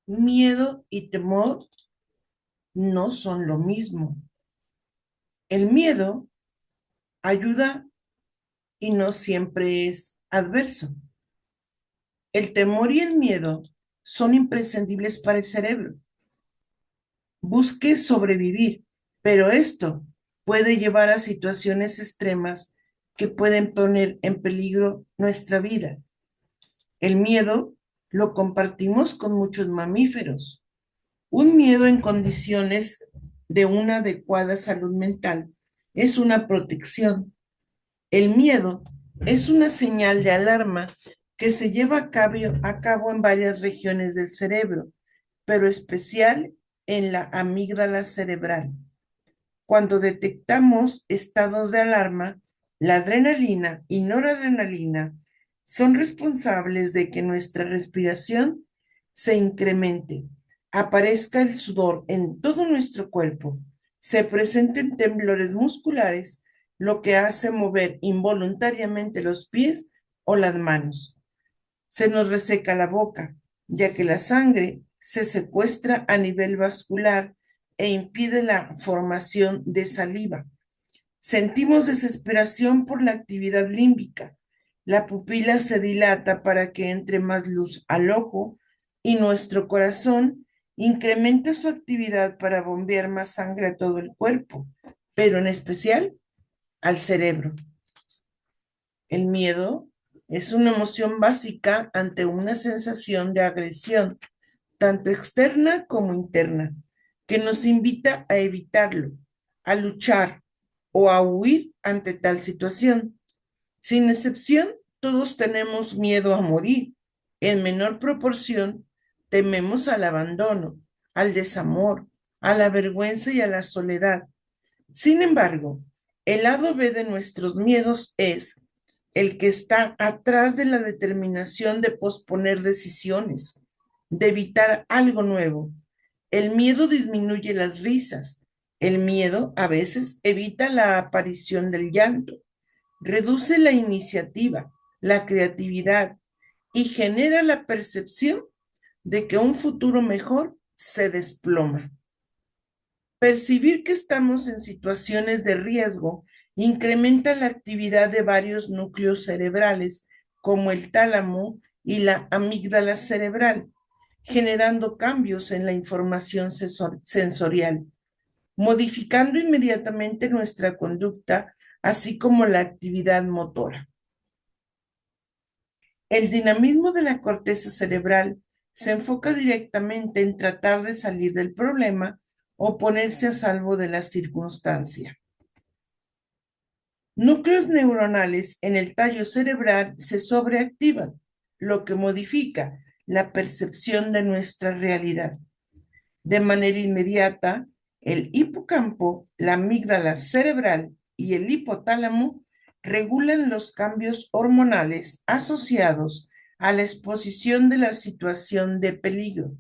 Miedo y temor no son lo mismo. El miedo ayuda y no siempre es adverso. El temor y el miedo son imprescindibles para el cerebro. Busque sobrevivir, pero esto puede llevar a situaciones extremas que pueden poner en peligro nuestra vida. El miedo lo compartimos con muchos mamíferos. Un miedo en condiciones de una adecuada salud mental es una protección. El miedo es una señal de alarma que se lleva a cabo en varias regiones del cerebro, pero especial en la amígdala cerebral. Cuando detectamos estados de alarma, la adrenalina y noradrenalina son responsables de que nuestra respiración se incremente, aparezca el sudor en todo nuestro cuerpo, se presenten temblores musculares, lo que hace mover involuntariamente los pies o las manos. Se nos reseca la boca, ya que la sangre se secuestra a nivel vascular e impide la formación de saliva. Sentimos desesperación por la actividad límbica. La pupila se dilata para que entre más luz al ojo y nuestro corazón incrementa su actividad para bombear más sangre a todo el cuerpo, pero en especial al cerebro. El miedo es una emoción básica ante una sensación de agresión, tanto externa como interna, que nos invita a evitarlo, a luchar o a huir ante tal situación. Sin excepción, todos tenemos miedo a morir. En menor proporción, tememos al abandono, al desamor, a la vergüenza y a la soledad. Sin embargo, el lado B de nuestros miedos es el que está atrás de la determinación de posponer decisiones, de evitar algo nuevo. El miedo disminuye las risas. El miedo a veces evita la aparición del llanto, reduce la iniciativa, la creatividad y genera la percepción de que un futuro mejor se desploma. Percibir que estamos en situaciones de riesgo incrementa la actividad de varios núcleos cerebrales, como el tálamo y la amígdala cerebral, generando cambios en la información sensorial, modificando inmediatamente nuestra conducta, así como la actividad motora. El dinamismo de la corteza cerebral se enfoca directamente en tratar de salir del problema o ponerse a salvo de la circunstancia. Núcleos neuronales en el tallo cerebral se sobreactivan, lo que modifica la percepción de nuestra realidad. De manera inmediata, el hipocampo, la amígdala cerebral y el hipotálamo regulan los cambios hormonales asociados a la exposición de la situación de peligro.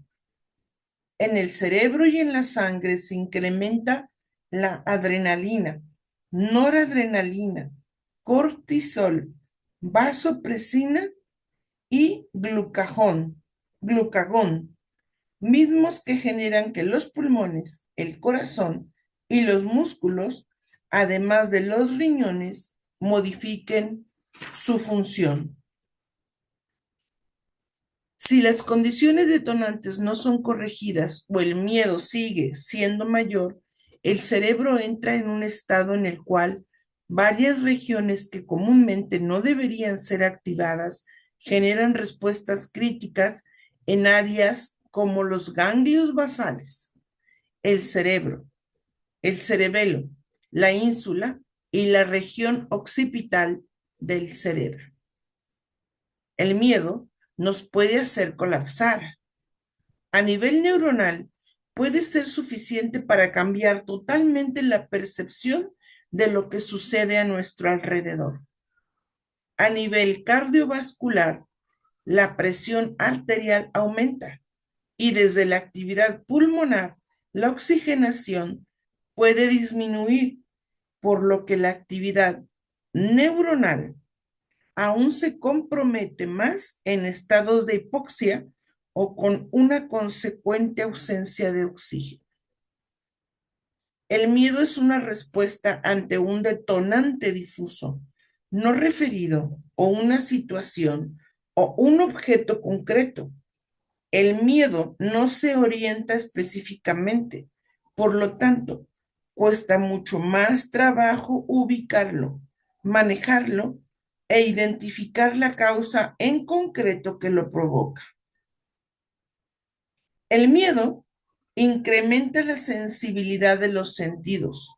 En el cerebro y en la sangre se incrementa la adrenalina, noradrenalina, cortisol, vasopresina y glucagón, mismos que generan que los pulmones, el corazón y los músculos, además de los riñones, modifiquen su función. Si las condiciones detonantes no son corregidas o el miedo sigue siendo mayor, el cerebro entra en un estado en el cual varias regiones que comúnmente no deberían ser activadas generan respuestas críticas en áreas como los ganglios basales, el cerebro, el cerebelo, la ínsula y la región occipital del cerebro. El miedo nos puede hacer colapsar. A nivel neuronal, puede ser suficiente para cambiar totalmente la percepción de lo que sucede a nuestro alrededor. A nivel cardiovascular, la presión arterial aumenta y desde la actividad pulmonar, la oxigenación puede disminuir, por lo que la actividad neuronal aún se compromete más en estados de hipoxia o con una consecuente ausencia de oxígeno. El miedo es una respuesta ante un detonante difuso, no referido, o una situación o un objeto concreto. El miedo no se orienta específicamente, por lo tanto, cuesta mucho más trabajo ubicarlo, manejarlo e identificar la causa en concreto que lo provoca. El miedo incrementa la sensibilidad de los sentidos.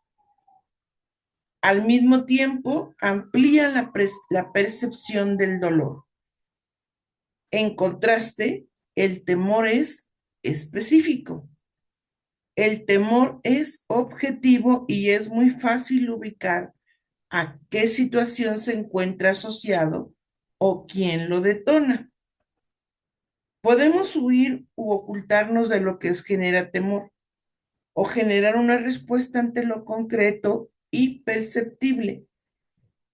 Al mismo tiempo, amplía la percepción del dolor. En contraste, el temor es específico. El temor es objetivo y es muy fácil ubicar a qué situación se encuentra asociado o quién lo detona. Podemos huir u ocultarnos de lo que genera temor o generar una respuesta ante lo concreto y perceptible.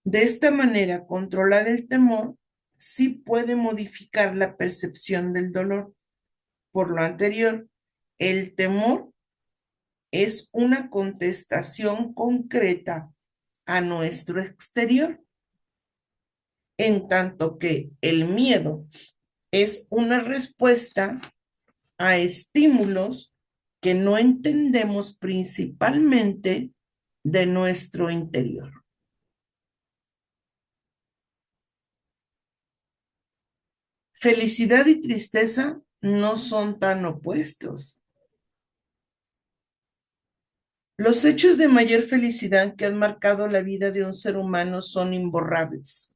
De esta manera, controlar el temor sí puede modificar la percepción del dolor. Por lo anterior, el temor es una contestación concreta a nuestro exterior, en tanto que el miedo es una respuesta a estímulos que no entendemos principalmente de nuestro interior. Felicidad y tristeza no son tan opuestos. Los hechos de mayor felicidad que han marcado la vida de un ser humano son imborrables,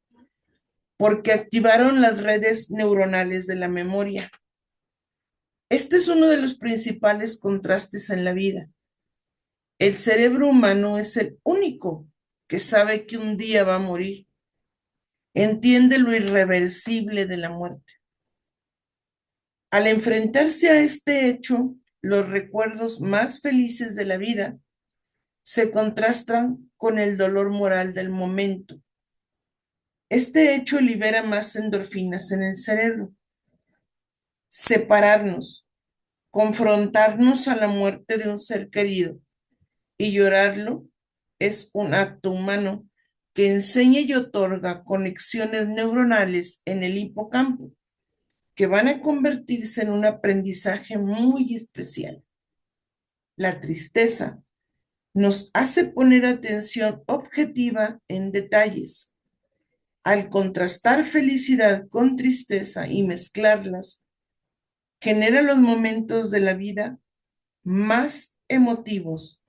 porque activaron las redes neuronales de la memoria. Este es uno de los principales contrastes en la vida. El cerebro humano es el único que sabe que un día va a morir. Entiende lo irreversible de la muerte. Al enfrentarse a este hecho, los recuerdos más felices de la vida se contrastan con el dolor moral del momento. Este hecho libera más endorfinas en el cerebro. Separarnos, confrontarnos a la muerte de un ser querido y llorarlo es un acto humano que enseña y otorga conexiones neuronales en el hipocampo que van a convertirse en un aprendizaje muy especial. La tristeza nos hace poner atención objetiva en detalles. Al contrastar felicidad con tristeza y mezclarlas, genera los momentos de la vida más emotivos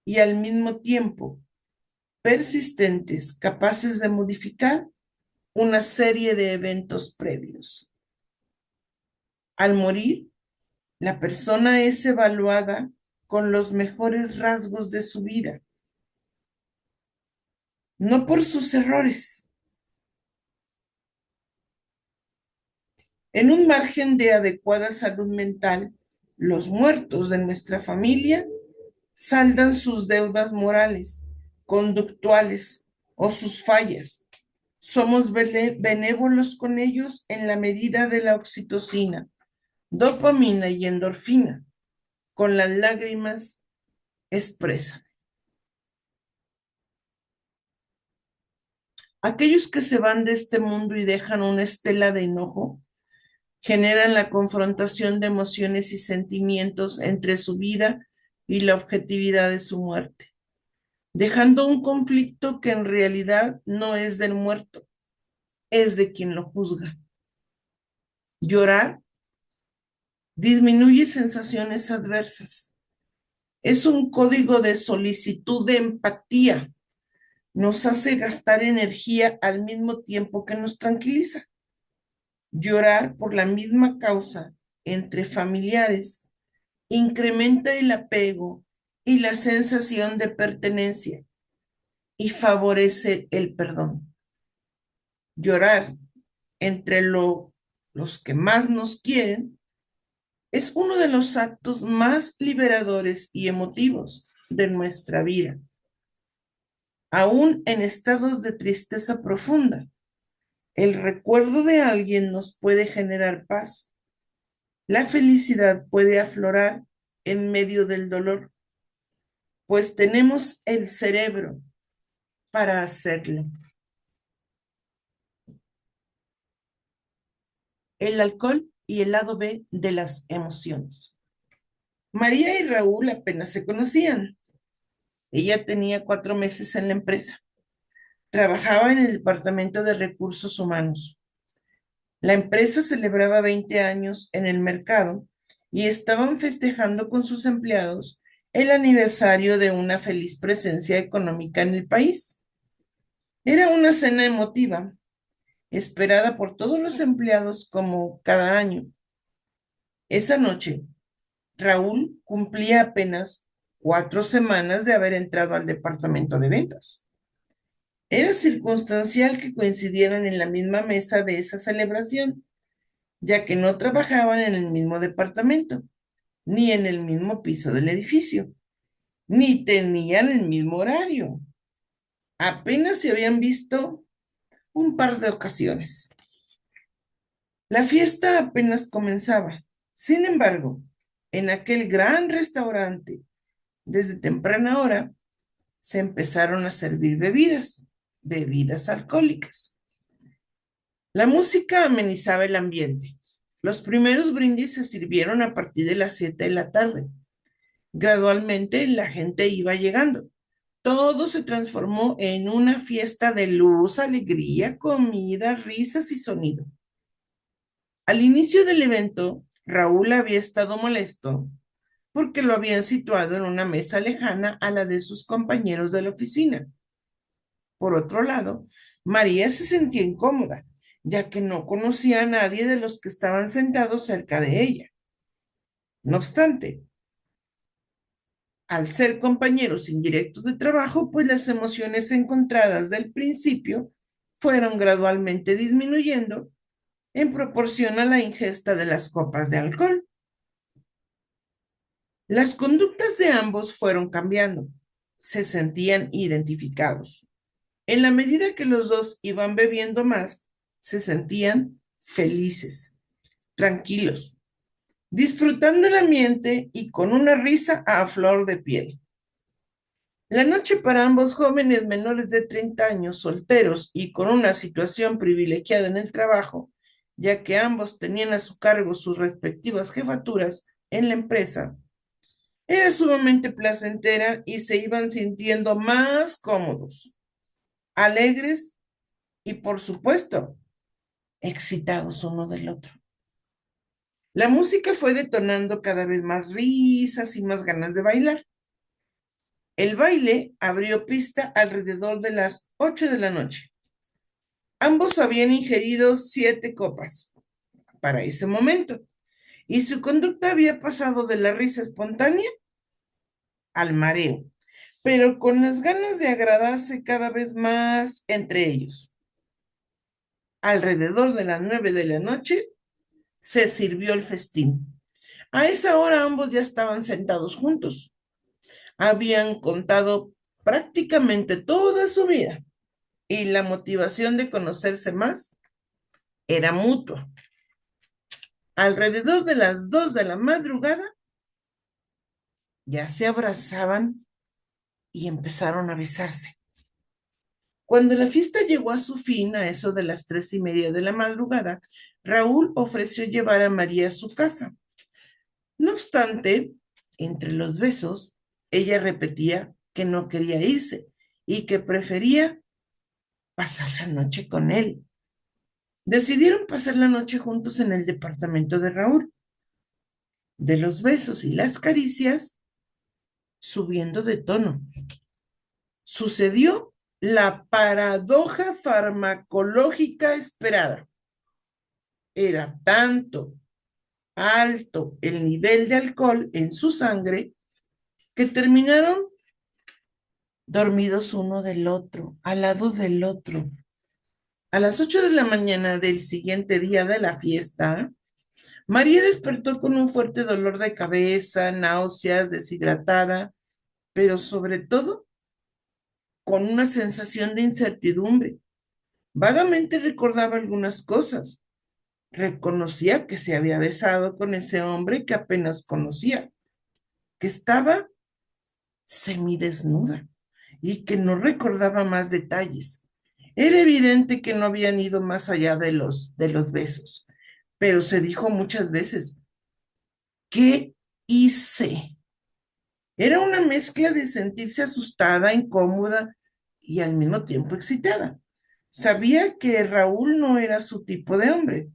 y al mismo tiempo persistentes, capaces de modificar una serie de eventos previos. Al morir, la persona es evaluada con los mejores rasgos de su vida, no por sus errores. En un margen de adecuada salud mental, los muertos de nuestra familia saldan sus deudas morales, conductuales o sus fallas. Somos benévolos con ellos en la medida de la oxitocina, dopamina y endorfina. Con las lágrimas expresan. Aquellos que se van de este mundo y dejan una estela de enojo, generan la confrontación de emociones y sentimientos entre su vida y la objetividad de su muerte, dejando un conflicto que en realidad no es del muerto, es de quien lo juzga. Llorar disminuye sensaciones adversas. Es un código de solicitud de empatía. Nos hace gastar energía al mismo tiempo que nos tranquiliza. Llorar por la misma causa entre familiares incrementa el apego y la sensación de pertenencia y favorece el perdón. Llorar entre los que más nos quieren es uno de los actos más liberadores y emotivos de nuestra vida. Aún en estados de tristeza profunda, el recuerdo de alguien nos puede generar paz, La felicidad puede aflorar en medio del dolor, pues tenemos el cerebro para hacerlo. El alcohol y el lado B de las emociones. María y Raúl apenas se conocían. Ella tenía 4 meses en la empresa. Trabajaba en el departamento de recursos humanos. La empresa celebraba 20 años en el mercado y estaban festejando con sus empleados el aniversario de una feliz presencia económica en el país. Era una cena emotiva, esperada por todos los empleados como cada año. Esa noche, Raúl cumplía apenas 4 semanas de haber entrado al departamento de ventas. Era circunstancial que coincidieran en la misma mesa de esa celebración, ya que no trabajaban en el mismo departamento, ni en el mismo piso del edificio, ni tenían el mismo horario. Apenas se habían visto un par de ocasiones. La fiesta apenas comenzaba. Sin embargo, en aquel gran restaurante, desde temprana hora, se empezaron a servir bebidas alcohólicas. La música amenizaba el ambiente. Los primeros brindis se sirvieron a partir de las 7 de la tarde. Gradualmente la gente iba llegando. Todo se transformó en una fiesta de luz, alegría, comida, risas y sonido. Al inicio del evento, Raúl había estado molesto porque lo habían situado en una mesa lejana a la de sus compañeros de la oficina. Por otro lado, María se sentía incómoda, ya que no conocía a nadie de los que estaban sentados cerca de ella. No obstante, al ser compañeros indirectos de trabajo, pues las emociones encontradas del principio fueron gradualmente disminuyendo en proporción a la ingesta de las copas de alcohol. Las conductas de ambos fueron cambiando. Se sentían identificados. En la medida que los dos iban bebiendo más, se sentían felices, tranquilos, disfrutando el ambiente y con una risa a flor de piel. La noche para ambos jóvenes menores de 30 años, solteros y con una situación privilegiada en el trabajo, ya que ambos tenían a su cargo sus respectivas jefaturas en la empresa, era sumamente placentera y se iban sintiendo más cómodos, alegres y, por supuesto, excitados uno del otro. La música fue detonando cada vez más risas y más ganas de bailar. El baile abrió pista alrededor de las 8 de la noche. Ambos habían ingerido 7 copas para ese momento y su conducta había pasado de la risa espontánea al mareo, pero con las ganas de agradarse cada vez más entre ellos. Alrededor de las 9 de la noche se sirvió el festín. A esa hora ambos ya estaban sentados juntos. Habían contado prácticamente toda su vida y la motivación de conocerse más era mutua. Alrededor de las 2 de la madrugada ya se abrazaban y empezaron a besarse. Cuando la fiesta llegó a su fin, a eso de las 3:30 de la madrugada, Raúl ofreció llevar a María a su casa. No obstante, entre los besos, ella repetía que no quería irse y que prefería pasar la noche con él. Decidieron pasar la noche juntos en el departamento de Raúl. De los besos y las caricias, subiendo de tono. Sucedió la paradoja farmacológica esperada. Era tanto alto el nivel de alcohol en su sangre que terminaron dormidos uno del otro, al lado del otro. A las 8 de la mañana del siguiente día de la fiesta, María despertó con un fuerte dolor de cabeza, náuseas, deshidratada, pero sobre todo con una sensación de incertidumbre. Vagamente recordaba algunas cosas, Reconocía que se había besado con ese hombre que apenas conocía, que estaba semidesnuda y que no recordaba más detalles. Era evidente que no habían ido más allá de los besos, pero se dijo muchas veces, ¿qué hice? Era una mezcla de sentirse asustada, incómoda y al mismo tiempo excitada. Sabía que Raúl no era su tipo de hombre.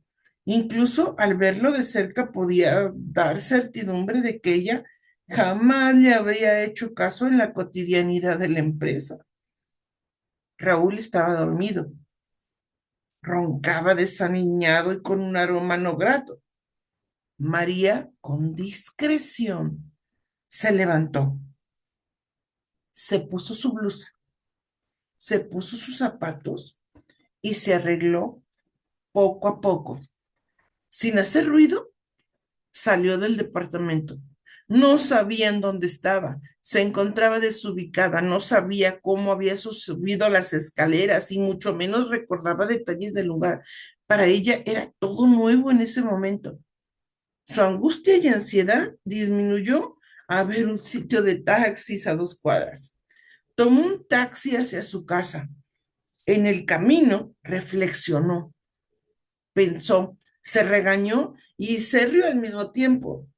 Incluso al verlo de cerca podía dar certidumbre de que ella jamás le habría hecho caso en la cotidianidad de la empresa. Raúl estaba dormido, roncaba desaliñado y con un aroma no grato. María, con discreción, se levantó, se puso su blusa, se puso sus zapatos y se arregló poco a poco. Sin hacer ruido, salió del departamento. No sabía en dónde estaba, se encontraba desubicada, no sabía cómo había subido las escaleras y mucho menos recordaba detalles del lugar. Para ella era todo nuevo en ese momento. Su angustia y ansiedad disminuyó a ver un sitio de taxis a 2 cuadras. Tomó un taxi hacia su casa. En el camino reflexionó, pensó, se regañó y se rió al mismo tiempo.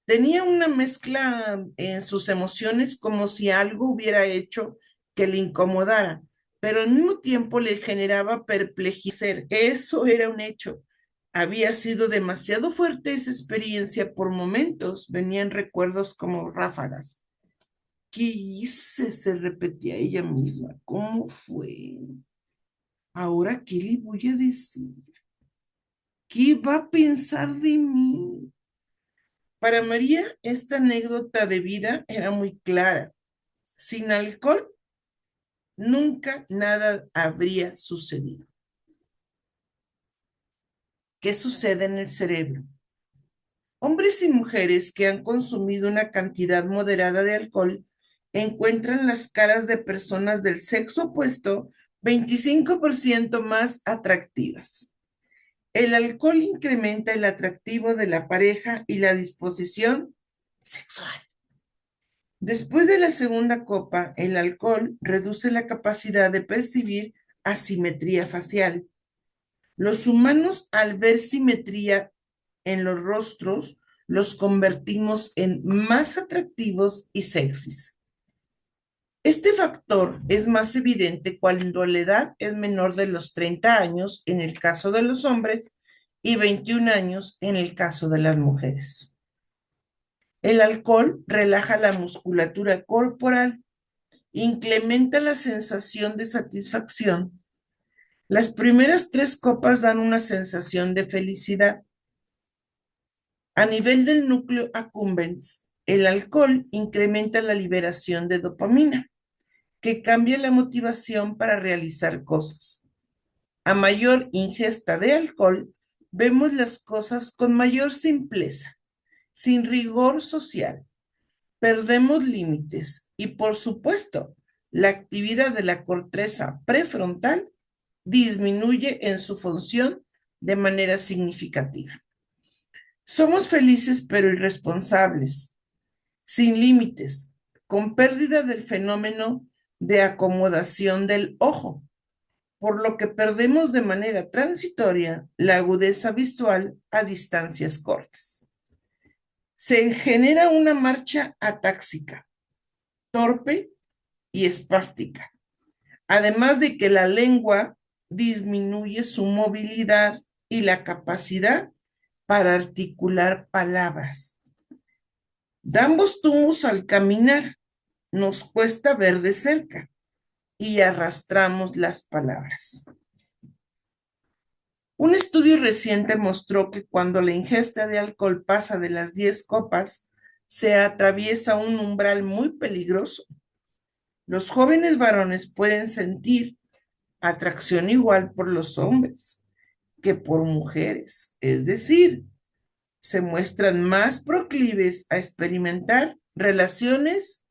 Tenía una mezcla en sus emociones como si algo hubiera hecho que le incomodara, pero al mismo tiempo le generaba perplejidad. Eso era un hecho. Había sido demasiado fuerte esa experiencia por momentos, venían recuerdos como ráfagas. ¿Qué hice? Se repetía ella misma. ¿Cómo fue? Ahora, ¿qué le voy a decir? ¿Qué va a pensar de mí? Para María, esta anécdota de vida era muy clara. Sin alcohol, nunca nada habría sucedido. ¿Qué sucede en el cerebro? Hombres y mujeres que han consumido una cantidad moderada de alcohol encuentran las caras de personas del sexo opuesto 25% más atractivas. El alcohol incrementa el atractivo de la pareja y la disposición sexual. Después de la segunda copa, el alcohol reduce la capacidad de percibir asimetría facial. Los humanos, al ver simetría en los rostros, los convertimos en más atractivos y sexys. Este factor es más evidente cuando la edad es menor de los 30 años en el caso de los hombres y 21 años en el caso de las mujeres. El alcohol relaja la musculatura corporal, incrementa la sensación de satisfacción. Las primeras 3 copas dan una sensación de felicidad. A nivel del núcleo accumbens, el alcohol incrementa la liberación de dopamina, que cambia la motivación para realizar cosas. A mayor ingesta de alcohol, vemos las cosas con mayor simpleza, sin rigor social. Perdemos límites y, por supuesto, la actividad de la corteza prefrontal disminuye en su función de manera significativa. Somos felices pero irresponsables, sin límites, con pérdida del fenómeno de acomodación del ojo, por lo que perdemos de manera transitoria la agudeza visual a distancias cortas. Se genera una marcha atáxica, torpe y espástica, además de que la lengua disminuye su movilidad y la capacidad para articular palabras. Damos tumbos al caminar, nos cuesta ver de cerca y arrastramos las palabras. Un estudio reciente mostró que cuando la ingesta de alcohol pasa de las 10 copas, se atraviesa un umbral muy peligroso. Los jóvenes varones pueden sentir atracción igual por los hombres que por mujeres, es decir, se muestran más proclives a experimentar relaciones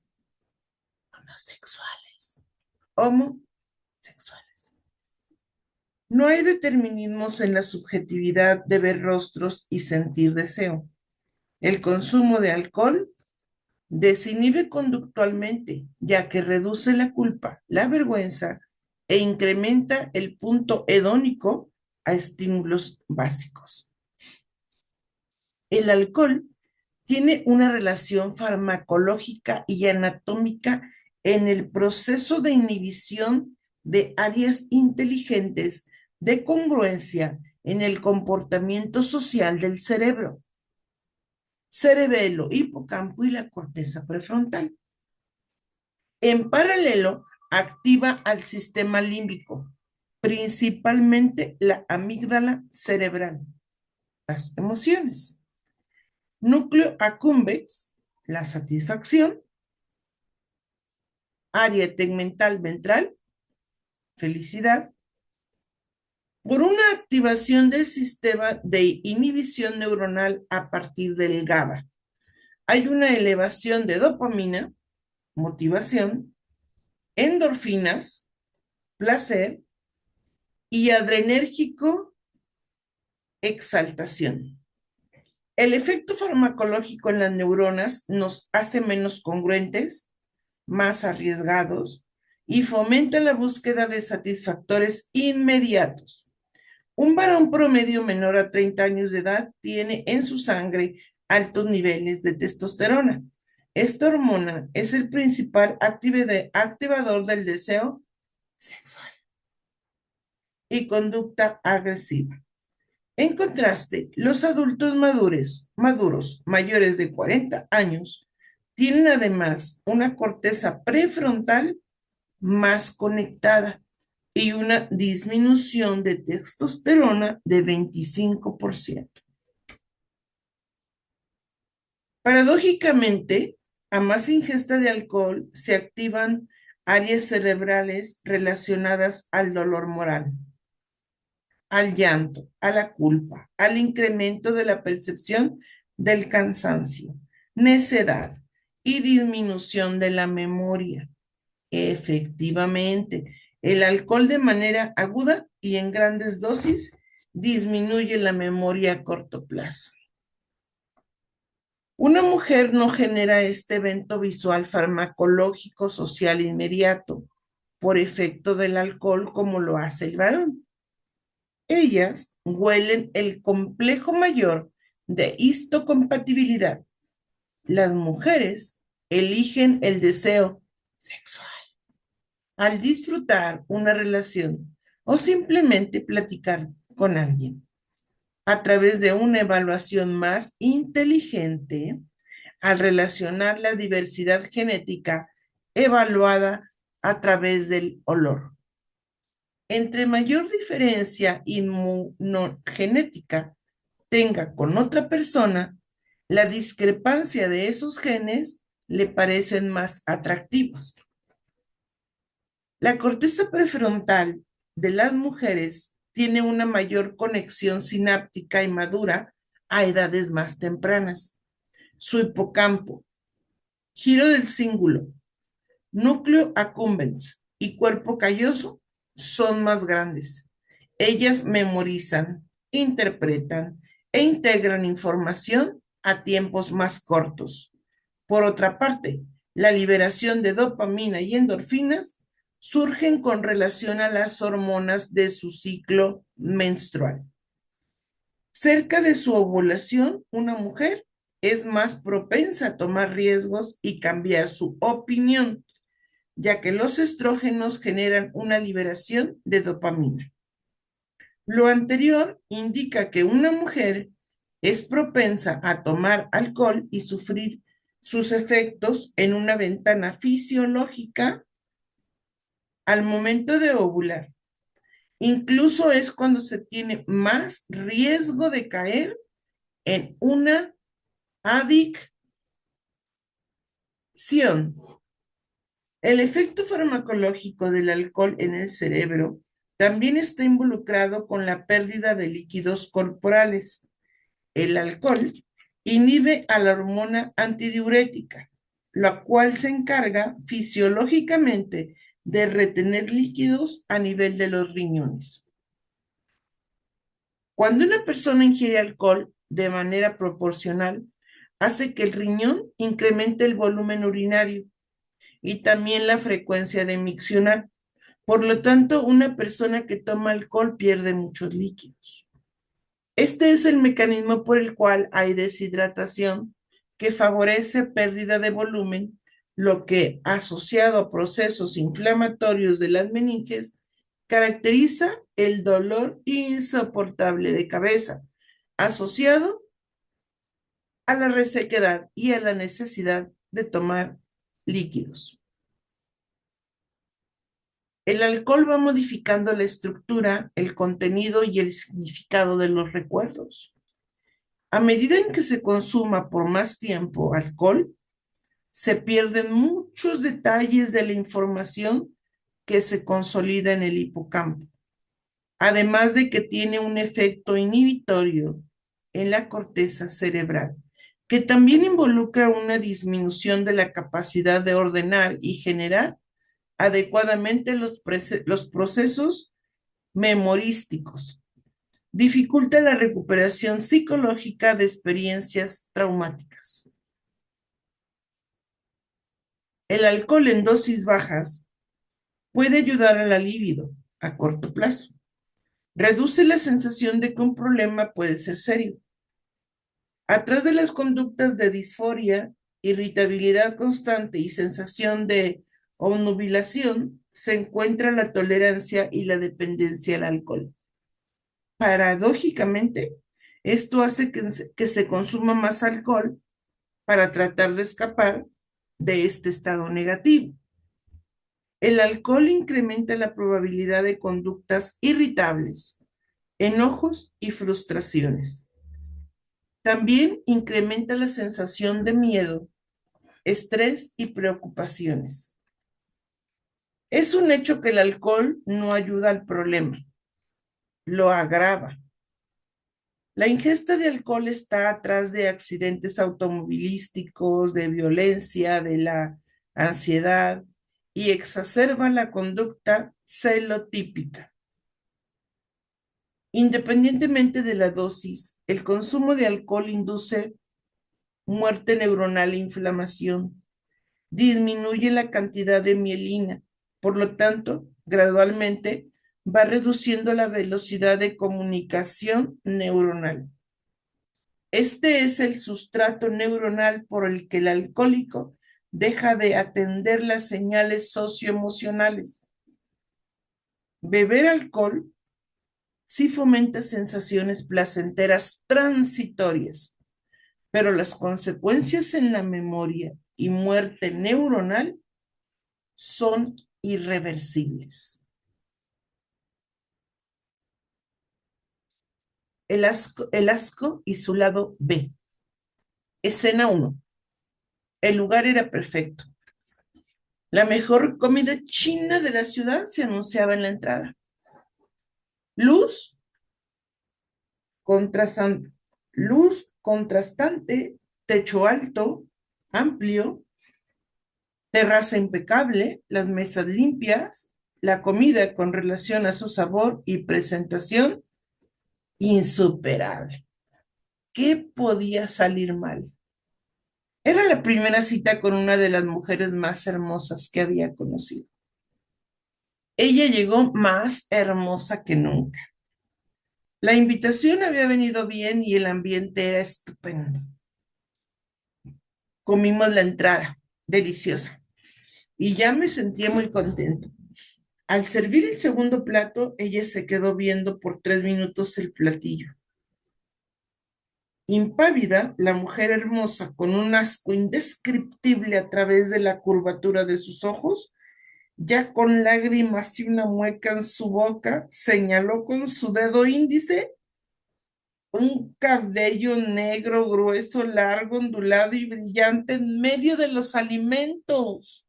homosexuales. Homosexuales. No hay determinismos en la subjetividad de ver rostros y sentir deseo. El consumo de alcohol desinhibe conductualmente, ya que reduce la culpa, la vergüenza e incrementa el punto hedónico a estímulos básicos. El alcohol tiene una relación farmacológica y anatómica en el proceso de inhibición de áreas inteligentes de congruencia en el comportamiento social del cerebro, cerebelo, hipocampo y la corteza prefrontal. En paralelo, activa al sistema límbico, principalmente la amígdala cerebral, las emociones. Núcleo accumbens, la satisfacción. Área tegmental ventral, felicidad. Por una activación del sistema de inhibición neuronal a partir del GABA. Hay una elevación de dopamina, motivación, endorfinas, placer, y adrenérgico, exaltación. El efecto farmacológico en las neuronas nos hace menos congruentes, más arriesgados y fomenta la búsqueda de satisfactores inmediatos. Un varón promedio menor a 30 años de edad tiene en su sangre altos niveles de testosterona. Esta hormona es el principal activador del deseo sexual y conducta agresiva. En contraste, los adultos maduros mayores de 40 años tienen además una corteza prefrontal más conectada y una disminución de testosterona de 25%. Paradójicamente, a más ingesta de alcohol se activan áreas cerebrales relacionadas al dolor moral, al llanto, a la culpa, al incremento de la percepción del cansancio, necedad y disminución de la memoria. Efectivamente, el alcohol de manera aguda y en grandes dosis disminuye la memoria a corto plazo. Una mujer no genera este evento visual farmacológico social inmediato por efecto del alcohol como lo hace el varón. Ellas huelen el complejo mayor de histocompatibilidad. Las mujeres eligen el deseo sexual al disfrutar una relación o simplemente platicar con alguien. A través de una evaluación más inteligente, al relacionar la diversidad genética evaluada a través del olor. Entre mayor diferencia inmunogenética tenga con otra persona, la discrepancia de esos genes le parecen más atractivos. La corteza prefrontal de las mujeres tiene una mayor conexión sináptica y madura a edades más tempranas. Su hipocampo, giro del cíngulo, núcleo accumbens y cuerpo calloso son más grandes. Ellas memorizan, interpretan e integran información a tiempos más cortos. Por otra parte, la liberación de dopamina y endorfinas surgen con relación a las hormonas de su ciclo menstrual. Cerca de su ovulación, una mujer es más propensa a tomar riesgos y cambiar su opinión, ya que los estrógenos generan una liberación de dopamina. Lo anterior indica que una mujer es propensa a tomar alcohol y sufrir sus efectos en una ventana fisiológica al momento de ovular. Incluso es cuando se tiene más riesgo de caer en una adicción. El efecto farmacológico del alcohol en el cerebro también está involucrado con la pérdida de líquidos corporales. El alcohol inhibe a la hormona antidiurética, la cual se encarga fisiológicamente de retener líquidos a nivel de los riñones. Cuando una persona ingiere alcohol de manera proporcional, hace que el riñón incremente el volumen urinario y también la frecuencia de miccionar. Por lo tanto, una persona que toma alcohol pierde muchos líquidos. Este es el mecanismo por el cual hay deshidratación que favorece pérdida de volumen, lo que, asociado a procesos inflamatorios de las meninges, caracteriza el dolor insoportable de cabeza, asociado a la resequedad y a la necesidad de tomar líquidos. El alcohol va modificando la estructura, el contenido y el significado de los recuerdos. A medida en que se consuma por más tiempo alcohol, se pierden muchos detalles de la información que se consolida en el hipocampo, además de que tiene un efecto inhibitorio en la corteza cerebral, que también involucra una disminución de la capacidad de ordenar y generar adecuadamente los procesos memorísticos. Dificulta la recuperación psicológica de experiencias traumáticas. El alcohol en dosis bajas puede ayudar a la libido a corto plazo. Reduce la sensación de que un problema puede ser serio. Atrás de las conductas de disforia, irritabilidad constante y sensación de obnubilación se encuentra la tolerancia y la dependencia al alcohol. Paradójicamente, esto hace que se consuma más alcohol para tratar de escapar de este estado negativo. El alcohol incrementa la probabilidad de conductas irritables, enojos y frustraciones. También incrementa la sensación de miedo, estrés y preocupaciones. Es un hecho que el alcohol no ayuda al problema, lo agrava. La ingesta de alcohol está atrás de accidentes automovilísticos, de violencia, de la ansiedad y exacerba la conducta celotípica. Independientemente de la dosis, el consumo de alcohol induce muerte neuronal e inflamación, disminuye la cantidad de mielina, por lo tanto, gradualmente va reduciendo la velocidad de comunicación neuronal. Este es el sustrato neuronal por el que el alcohólico deja de atender las señales socioemocionales. Beber alcohol sí fomenta sensaciones placenteras transitorias, pero las consecuencias en la memoria y muerte neuronal son irreversibles. El asco y su lado B. Escena 1. El lugar era perfecto. La mejor comida china de la ciudad se anunciaba en la entrada. Luz, contrastante, luz contrastante, techo alto, amplio, terraza impecable, las mesas limpias, la comida con relación a su sabor y presentación insuperable. ¿Qué podía salir mal? Era la primera cita con una de las mujeres más hermosas que había conocido. Ella llegó más hermosa que nunca. La invitación había venido bien y el ambiente era estupendo. Comimos la entrada, deliciosa, y ya me sentía muy contento. Al servir el segundo plato, ella se quedó viendo por 3 minutos el platillo. Impávida, la mujer hermosa, con un asco indescriptible a través de la curvatura de sus ojos, ya con lágrimas y una mueca en su boca, señaló con su dedo índice un cabello negro, grueso, largo, ondulado y brillante en medio de los alimentos.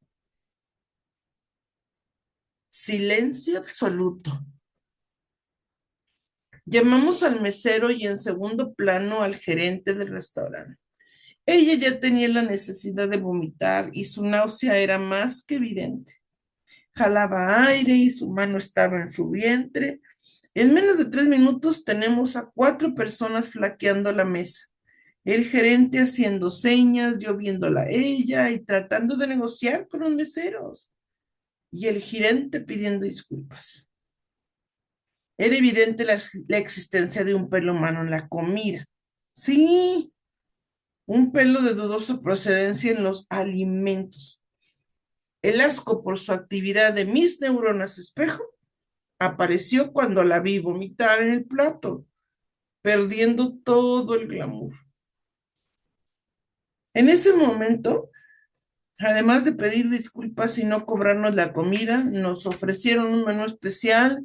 Silencio absoluto. Llamamos al mesero y en segundo plano al gerente del restaurante. Ella ya tenía la necesidad de vomitar y su náusea era más que evidente. Jalaba aire y su mano estaba en su vientre, En menos de 3 minutos tenemos a 4 personas flaqueando la mesa. El gerente haciendo señas, yo viéndola a ella y tratando de negociar con los meseros. Y el gerente pidiendo disculpas. Era evidente la existencia de un pelo humano en la comida. Sí, un pelo de dudosa procedencia en los alimentos. El asco por su actividad de mis neuronas espejo apareció cuando la vi vomitar en el plato, perdiendo todo el glamour. En ese momento, además de pedir disculpas y no cobrarnos la comida, nos ofrecieron un menú especial,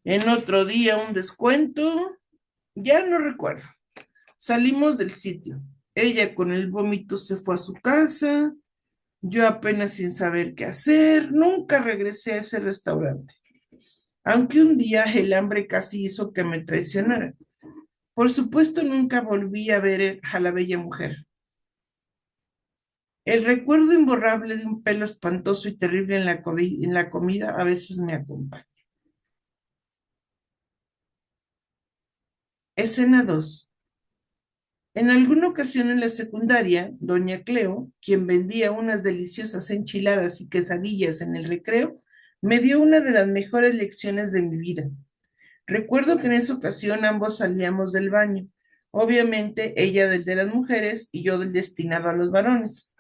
en otro día un descuento, ya no recuerdo. Salimos del sitio. Ella con el vómito se fue a su casa, yo apenas sin saber qué hacer, nunca regresé a ese restaurante, aunque un día el hambre casi hizo que me traicionara. Por supuesto, nunca volví a ver a la bella mujer. El recuerdo imborrable de un pelo espantoso y terrible en la comida a veces me acompaña. Escena 2. En alguna ocasión en la secundaria, doña Cleo, quien vendía unas deliciosas enchiladas y quesadillas en el recreo, me dio una de las mejores lecciones de mi vida. Recuerdo que en esa ocasión ambos salíamos del baño, obviamente ella del de las mujeres y yo del destinado a los varones.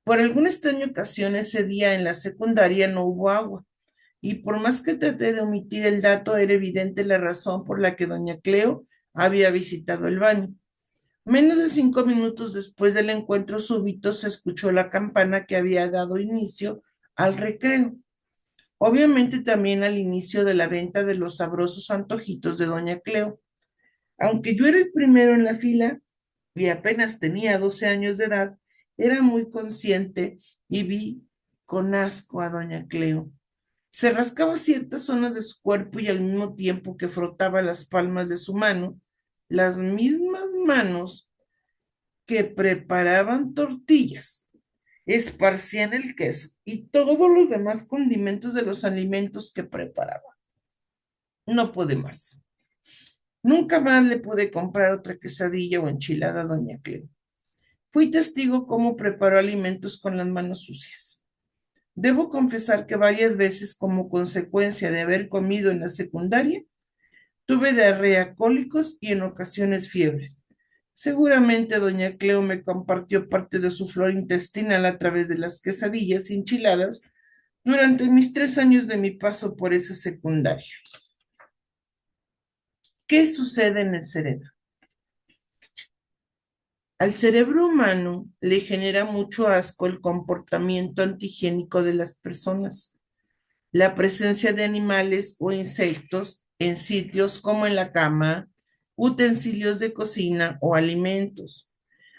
Por alguna extraña ocasión ese día en la secundaria no hubo agua, y por más que traté de omitir el dato, era evidente la razón por la que doña Cleo había visitado el baño. Menos de 5 minutos después del encuentro súbito se escuchó la campana que había dado inicio al recreo. Obviamente también al inicio de la venta de los sabrosos antojitos de doña Cleo. Aunque yo era el primero en la fila y apenas tenía 12 años de edad, era muy consciente y vi con asco a doña Cleo. Se rascaba ciertas zonas de su cuerpo y al mismo tiempo que frotaba las palmas de su mano, las mismas manos que preparaban tortillas, esparcían el queso y todos los demás condimentos de los alimentos que preparaba. No pude más. Nunca más le pude comprar otra quesadilla o enchilada a doña Cleo. Fui testigo cómo preparó alimentos con las manos sucias. Debo confesar que varias veces, como consecuencia de haber comido en la secundaria, tuve diarrea, cólicos y en ocasiones fiebres. Seguramente doña Cleo me compartió parte de su flora intestinal a través de las quesadillas enchiladas durante mis 3 años de mi paso por esa secundaria. ¿Qué sucede en el cerebro? Al cerebro humano le genera mucho asco el comportamiento antihigiénico de las personas, la presencia de animales o insectos en sitios como en la cama, utensilios de cocina o alimentos.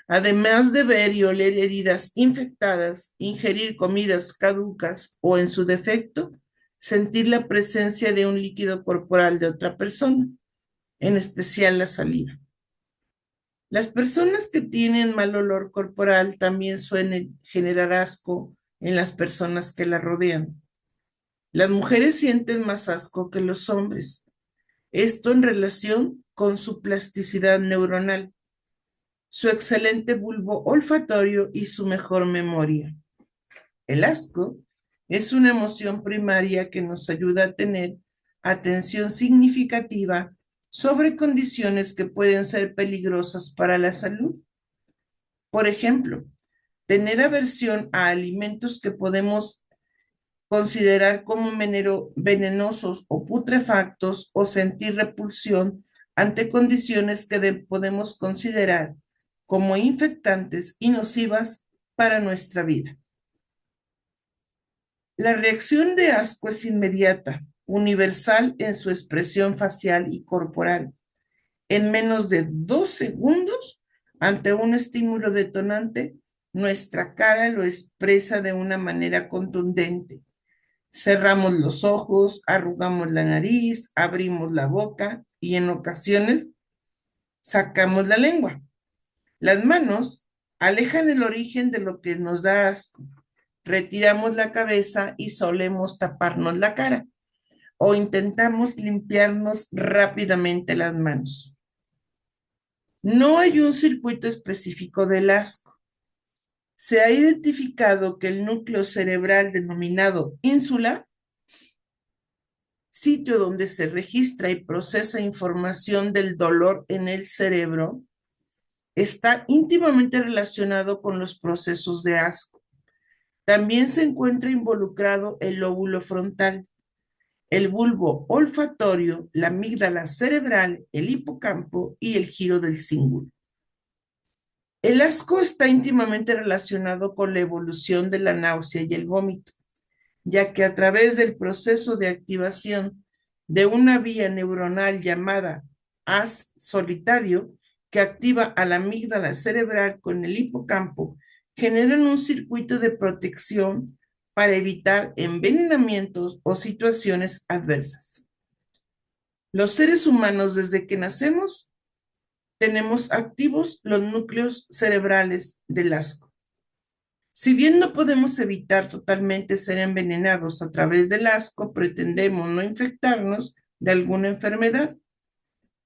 Además de ver y oler heridas infectadas, ingerir comidas caducas o, en su defecto, sentir la presencia de un líquido corporal de otra persona, en especial la saliva. Las personas que tienen mal olor corporal también suelen generar asco en las personas que la rodean. Las mujeres sienten más asco que los hombres. Esto en relación con su plasticidad neuronal, su excelente bulbo olfatorio y su mejor memoria. El asco es una emoción primaria que nos ayuda a tener atención significativa sobre condiciones que pueden ser peligrosas para la salud. Por ejemplo, tener aversión a alimentos que podemos considerar como venenosos o putrefactos o sentir repulsión ante condiciones que podemos considerar como infectantes y nocivas para nuestra vida. La reacción de asco es inmediata, universal en su expresión facial y corporal. En menos de 2 segundos, ante un estímulo detonante, nuestra cara lo expresa de una manera contundente. Cerramos los ojos, arrugamos la nariz, abrimos la boca y en ocasiones sacamos la lengua. Las manos alejan el origen de lo que nos da asco. Retiramos la cabeza y solemos taparnos la cara. o intentamos limpiarnos rápidamente las manos. No hay un circuito específico del asco. Se ha identificado que el núcleo cerebral denominado ínsula, sitio donde se registra y procesa información del dolor en el cerebro, está íntimamente relacionado con los procesos de asco. También se encuentra involucrado el lóbulo frontal, el bulbo olfatorio, la amígdala cerebral, el hipocampo y el giro del cíngulo. El asco está íntimamente relacionado con la evolución de la náusea y el vómito, ya que a través del proceso de activación de una vía neuronal llamada haz solitario, que activa a la amígdala cerebral con el hipocampo, generan un circuito de protección para evitar envenenamientos o situaciones adversas. Los seres humanos, desde que nacemos, tenemos activos los núcleos cerebrales del asco. Si bien no podemos evitar totalmente ser envenenados a través del asco, pretendemos no infectarnos de alguna enfermedad,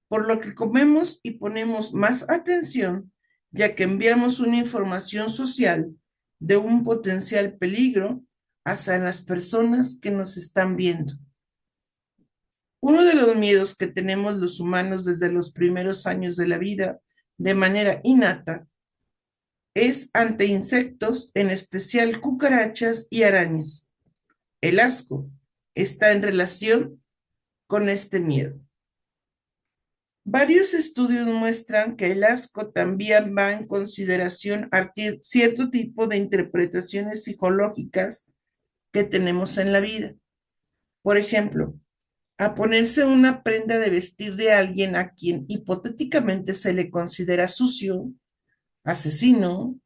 por lo que comemos y ponemos más atención, ya que enviamos una información social de un potencial peligro hacia las personas que nos están viendo. Uno de los miedos que tenemos los humanos desde los primeros años de la vida, de manera innata, es ante insectos, en especial cucarachas y arañas. El asco está en relación con este miedo. Varios estudios muestran que el asco también va en consideración cierto tipo de interpretaciones psicológicas que tenemos en la vida. Por ejemplo, a ponerse una prenda de vestir de alguien a quien hipotéticamente se le considera sucio, asesino,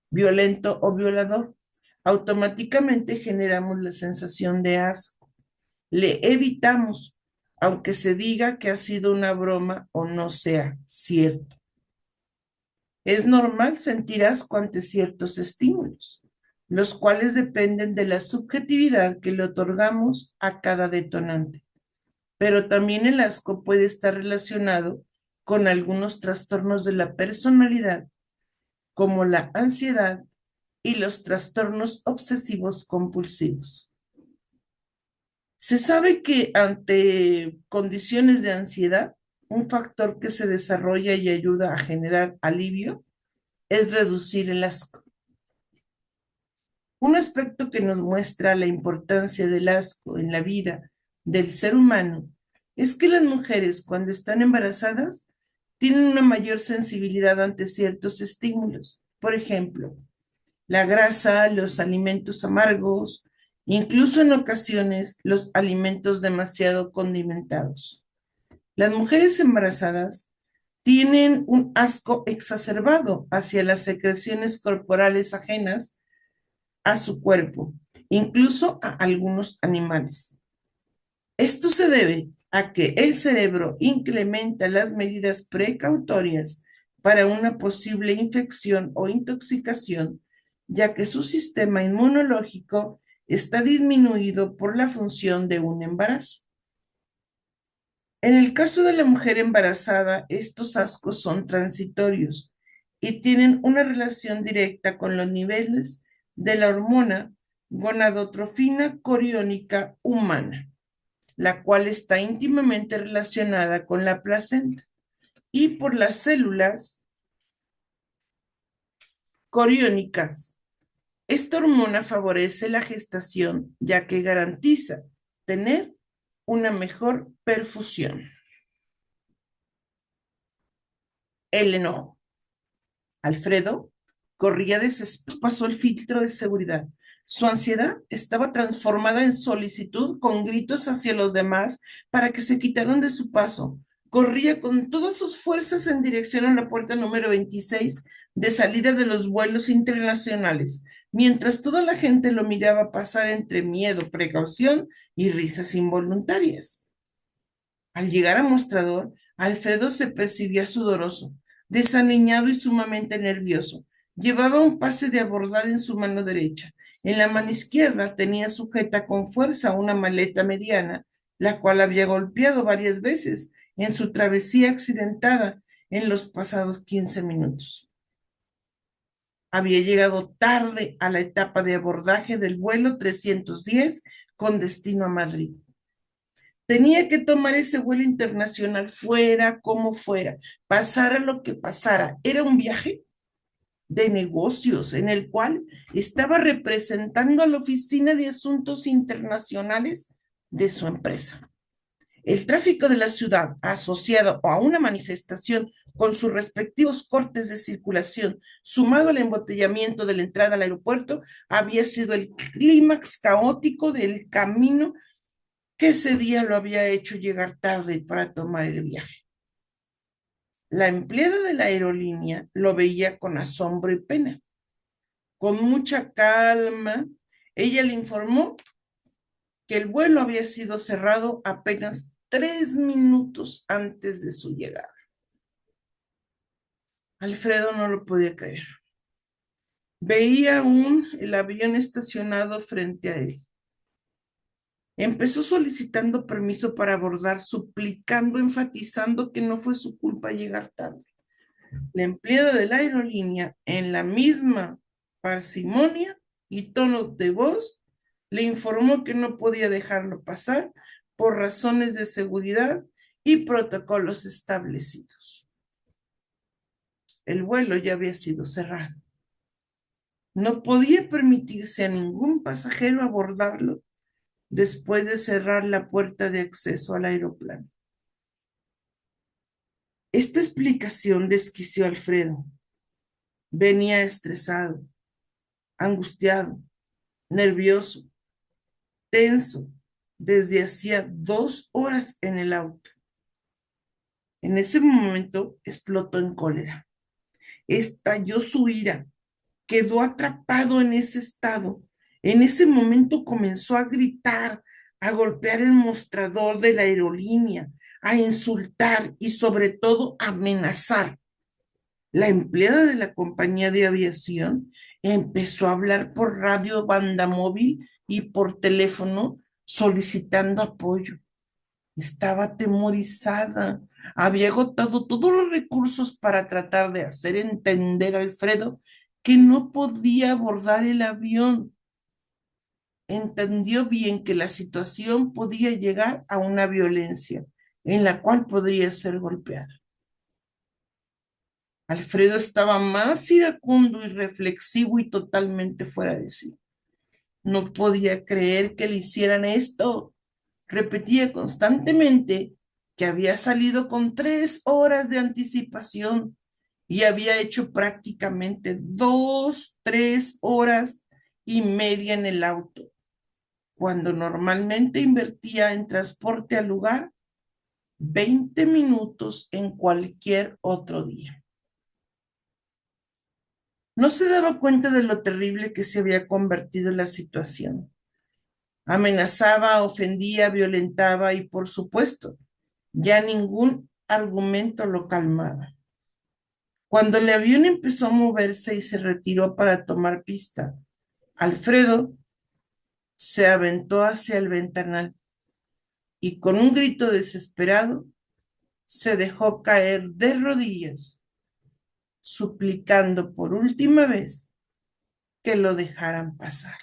violento o violador, automáticamente generamos la sensación de asco. Le evitamos, aunque se diga que ha sido una broma o no sea cierto. Es normal sentir asco ante ciertos estímulos, los cuales dependen de la subjetividad que le otorgamos a cada detonante. Pero también el asco puede estar relacionado con algunos trastornos de la personalidad, como la ansiedad y los trastornos obsesivos compulsivos. Se sabe que ante condiciones de ansiedad, un factor que se desarrolla y ayuda a generar alivio es reducir el asco. Un aspecto que nos muestra la importancia del asco en la vida del ser humano es que las mujeres, cuando están embarazadas, tienen una mayor sensibilidad ante ciertos estímulos. Por ejemplo, la grasa, los alimentos amargos, incluso en ocasiones los alimentos demasiado condimentados. Las mujeres embarazadas tienen un asco exacerbado hacia las secreciones corporales ajenas a su cuerpo, incluso a algunos animales. Esto se debe a que el cerebro incrementa las medidas precautorias para una posible infección o intoxicación, ya que su sistema inmunológico está disminuido por la función de un embarazo. En el caso de la mujer embarazada, estos ascos son transitorios y tienen una relación directa con los niveles de la hormona gonadotrofina coriónica humana, la cual está íntimamente relacionada con la placenta y por las células coriónicas. Esta hormona favorece la gestación, ya que garantiza tener una mejor perfusión. El enojo. Alfredo corría desesperado, pasó el filtro de seguridad. Su ansiedad estaba transformada en solicitud con gritos hacia los demás para que se quitaran de su paso. Corría con todas sus fuerzas en dirección a la puerta número 26 de salida de los vuelos internacionales, mientras toda la gente lo miraba pasar entre miedo, precaución y risas involuntarias. Al llegar al mostrador, Alfredo se percibía sudoroso, desaliñado y sumamente nervioso. Llevaba un pase de abordar en su mano derecha. En la mano izquierda tenía sujeta con fuerza una maleta mediana la cual había golpeado varias veces en su travesía accidentada en los pasados 15 minutos. Había llegado tarde a la etapa de abordaje del vuelo 310 con destino a Madrid. Tenía que tomar ese vuelo internacional fuera como fuera, pasara lo que pasara. Era un viaje de negocios en el cual estaba representando a la Oficina de Asuntos Internacionales de su empresa. El tráfico de la ciudad asociado a una manifestación con sus respectivos cortes de circulación, sumado al embotellamiento de la entrada al aeropuerto, había sido el clímax caótico del camino que ese día lo había hecho llegar tarde para tomar el viaje. La empleada de la aerolínea lo veía con asombro y pena. Con mucha calma, ella le informó que el vuelo había sido cerrado apenas 3 minutos antes de su llegada. Alfredo no lo podía creer. Veía aún el avión estacionado frente a él. Empezó solicitando permiso para abordar, suplicando, enfatizando que no fue su culpa llegar tarde. La empleada de la aerolínea, en la misma parsimonia y tono de voz, le informó que no podía dejarlo pasar por razones de seguridad y protocolos establecidos. El vuelo ya había sido cerrado. No podía permitirse a ningún pasajero abordarlo después de cerrar la puerta de acceso al aeroplano. Esta explicación desquició a Alfredo. Venía estresado, angustiado, nervioso, tenso, desde hacía 2 horas en el auto. En ese momento explotó en cólera. Estalló su ira. Quedó atrapado en ese estado. En ese momento comenzó a gritar, a golpear el mostrador de la aerolínea, a insultar y sobre todo a amenazar. La empleada de la compañía de aviación empezó a hablar por radio, banda móvil y por teléfono solicitando apoyo. Estaba atemorizada. Había agotado todos los recursos para tratar de hacer entender a Alfredo que no podía abordar el avión. Entendió bien que la situación podía llegar a una violencia en la cual podría ser golpeada. Alfredo estaba más iracundo y reflexivo y totalmente fuera de sí. No podía creer que le hicieran esto. Repetía constantemente que había salido con 3 horas de anticipación y había hecho prácticamente 3 horas en el auto, cuando normalmente invertía en transporte al lugar 20 minutos en cualquier otro día. No se daba cuenta de lo terrible que se había convertido la situación. Amenazaba, ofendía, violentaba y, por supuesto, ya ningún argumento lo calmaba. Cuando el avión empezó a moverse y se retiró para tomar pista, Alfredo se aventó hacia el ventanal y con un grito desesperado se dejó caer de rodillas, suplicando por última vez que lo dejaran pasar.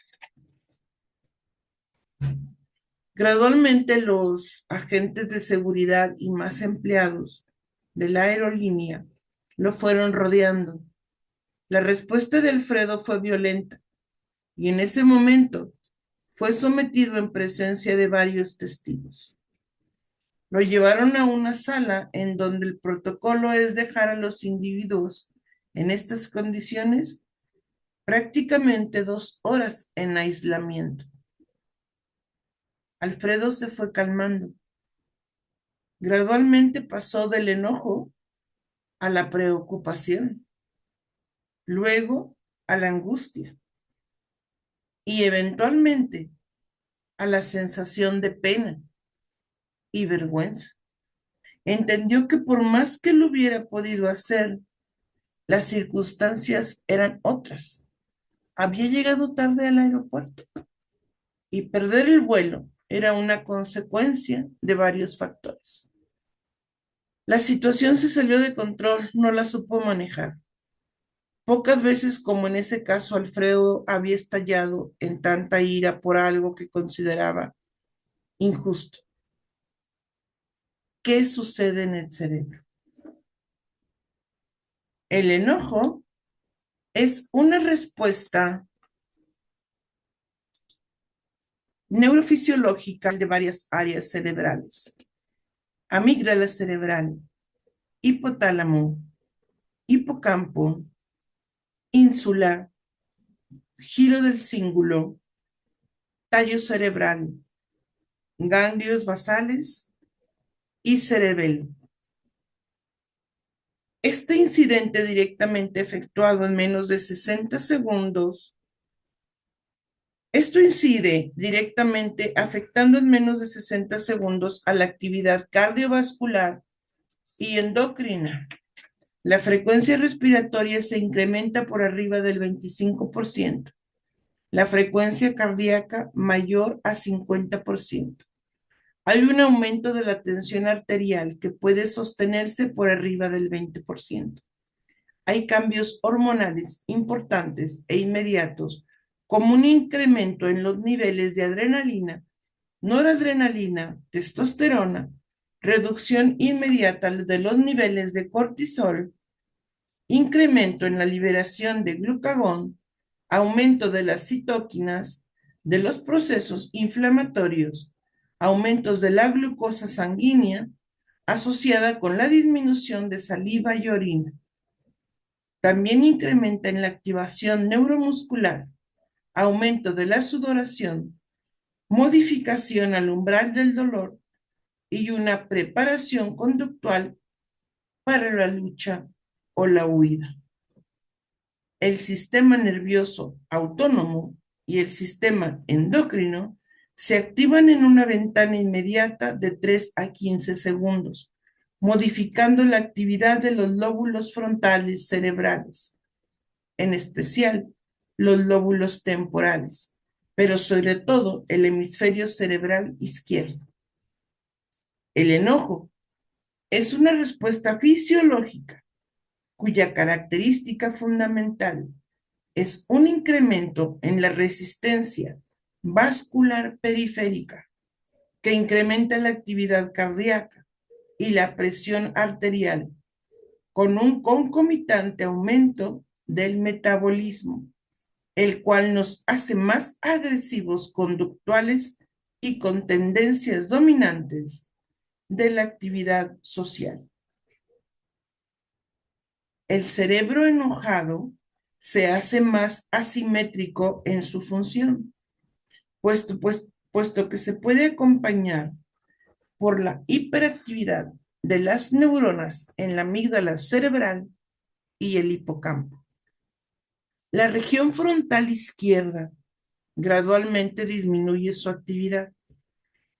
Gradualmente los agentes de seguridad y más empleados de la aerolínea lo fueron rodeando. La respuesta de Alfredo fue violenta y en ese momento fue sometido en presencia de varios testigos. Lo llevaron a una sala en donde el protocolo es dejar a los individuos en estas condiciones prácticamente 2 horas en aislamiento. Alfredo se fue calmando. Gradualmente pasó del enojo a la preocupación, luego a la angustia y eventualmente a la sensación de pena y vergüenza. Entendió que por más que lo hubiera podido hacer, las circunstancias eran otras. Había llegado tarde al aeropuerto y perder el vuelo era una consecuencia de varios factores. La situación se salió de control, no la supo manejar. Pocas veces como en ese caso Alfredo había estallado en tanta ira por algo que consideraba injusto. ¿Qué sucede en el cerebro? El enojo es una respuesta neurofisiológica de varias áreas cerebrales: amígdala cerebral, hipotálamo, hipocampo, ínsula, giro del cíngulo, tallo cerebral, ganglios basales y cerebelo. Este incidente directamente efectuado en menos de 60 segundos, esto incide directamente afectando en menos de 60 segundos a la actividad cardiovascular y endocrina. La frecuencia respiratoria se incrementa por arriba del 25%, la frecuencia cardíaca mayor a 50%. Hay un aumento de la tensión arterial que puede sostenerse por arriba del 20%. Hay cambios hormonales importantes e inmediatos, como un incremento en los niveles de adrenalina, noradrenalina, testosterona, reducción inmediata de los niveles de cortisol, incremento en la liberación de glucagón, aumento de las citoquinas, de los procesos inflamatorios, aumentos de la glucosa sanguínea asociada con la disminución de saliva y orina. También incrementa en la activación neuromuscular, aumento de la sudoración, modificación al umbral del dolor y una preparación conductual para la lucha o la huida. El sistema nervioso autónomo y el sistema endocrino se activan en una ventana inmediata de 3 a 15 segundos, modificando la actividad de los lóbulos frontales cerebrales, en especial los lóbulos temporales, pero sobre todo el hemisferio cerebral izquierdo. El enojo es una respuesta fisiológica cuya característica fundamental es un incremento en la resistencia vascular periférica que incrementa la actividad cardíaca y la presión arterial con un concomitante aumento del metabolismo, el cual nos hace más agresivos conductuales y con tendencias dominantes de la actividad social. El cerebro enojado se hace más asimétrico en su función, puesto que se puede acompañar por la hiperactividad de las neuronas en la amígdala cerebral y el hipocampo. La región frontal izquierda gradualmente disminuye su actividad,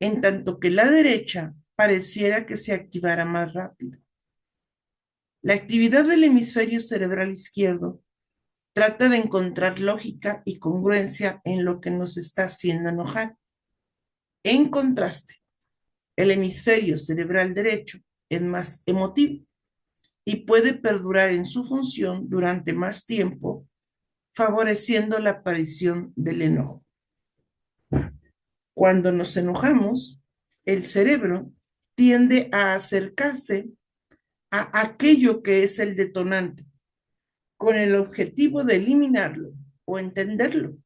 en tanto que la derecha pareciera que se activara más rápido. La actividad del hemisferio cerebral izquierdo trata de encontrar lógica y congruencia en lo que nos está haciendo enojar. En contraste, el hemisferio cerebral derecho es más emotivo y puede perdurar en su función durante más tiempo, favoreciendo la aparición del enojo. Cuando nos enojamos, el cerebro tiende a acercarse a aquello que es el detonante, con el objetivo de eliminarlo o entenderlo,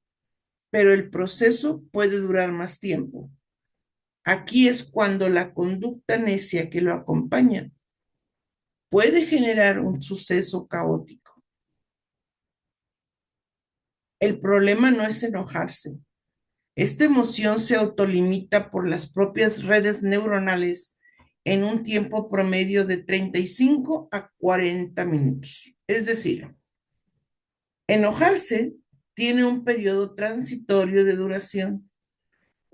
pero el proceso puede durar más tiempo. Aquí es cuando la conducta necia que lo acompaña puede generar un suceso caótico. El problema no es enojarse. Esta emoción se autolimita por las propias redes neuronales en un tiempo promedio de 35 a 40 minutos. Es decir, enojarse tiene un periodo transitorio de duración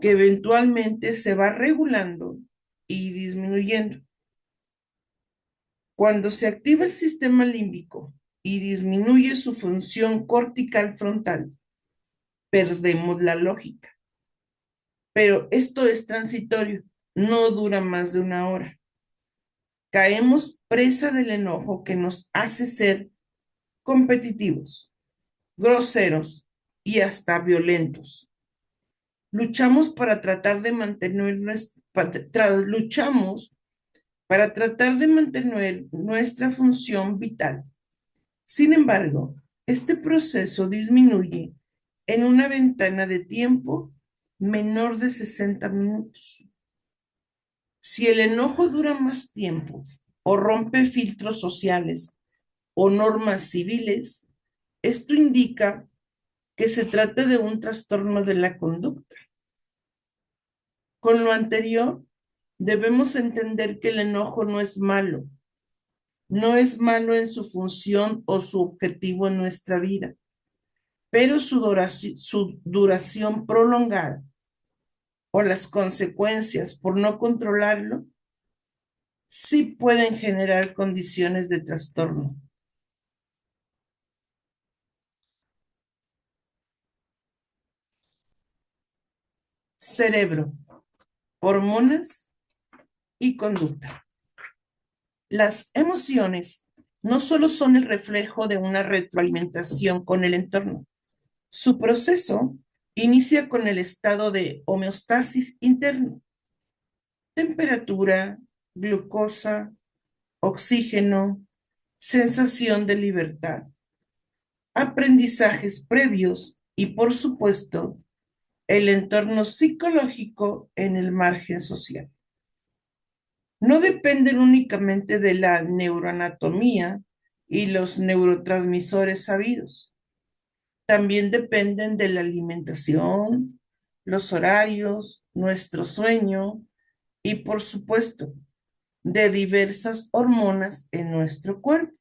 que eventualmente se va regulando y disminuyendo. Cuando se activa el sistema límbico y disminuye su función cortical frontal, perdemos la lógica. pero esto es transitorio, no dura más de una hora. Caemos presa del enojo que nos hace ser competitivos, groseros y hasta violentos. Luchamos para tratar de mantener luchamos para tratar de mantener nuestra función vital. Sin embargo, este proceso disminuye en una ventana de tiempo menor de 60 minutos. Si el enojo dura más tiempo o rompe filtros sociales o normas civiles, esto indica que se trata de un trastorno de la conducta. Con lo anterior, debemos entender que el enojo no es malo en su función o su objetivo en nuestra vida, pero su duración prolongada o las consecuencias por no controlarlo sí pueden generar condiciones de trastorno. Cerebro, hormonas y conducta. Las emociones no solo son el reflejo de una retroalimentación con el entorno. Su proceso inicia con el estado de homeostasis interno, temperatura, glucosa, oxígeno, sensación de libertad, aprendizajes previos y, por supuesto, el entorno psicológico en el margen social. No dependen únicamente de la neuroanatomía y los neurotransmisores sabidos. También dependen de la alimentación, los horarios, nuestro sueño y, por supuesto, de diversas hormonas en nuestro cuerpo.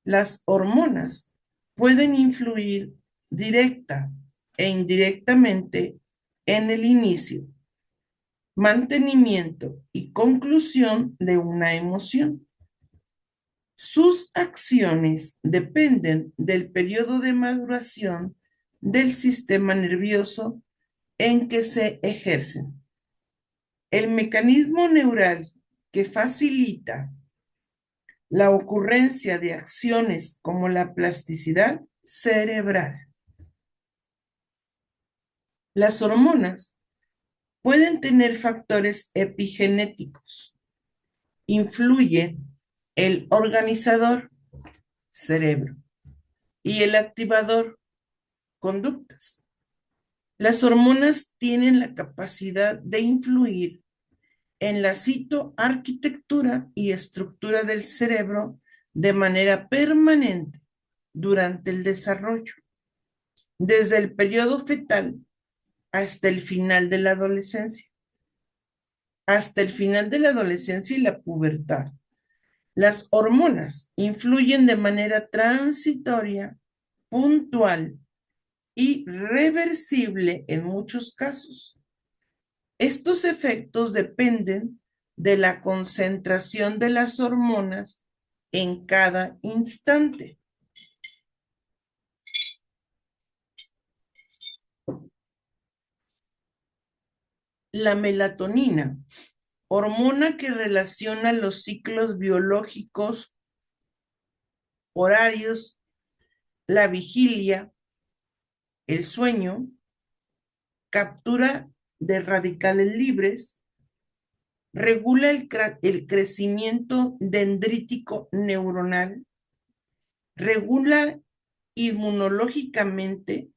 Las hormonas pueden influir directa e indirectamente en el inicio, mantenimiento y conclusión de una emoción. Sus acciones dependen del periodo de maduración del sistema nervioso en que se ejercen. El mecanismo neural que facilita la ocurrencia de acciones como la plasticidad cerebral. Las hormonas pueden tener factores epigenéticos. Influyen el organizador, cerebro, y el activador, conductas. Las hormonas tienen la capacidad de influir en la citoarquitectura y estructura del cerebro de manera permanente durante el desarrollo, desde el periodo fetal hasta el final de la adolescencia, y la pubertad. Las hormonas influyen de manera transitoria, puntual y reversible en muchos casos. Estos efectos dependen de la concentración de las hormonas en cada instante. La melatonina, hormona que relaciona los ciclos biológicos, horarios, la vigilia, el sueño, captura de radicales libres, regula el crecimiento dendrítico neuronal, regula inmunológicamente,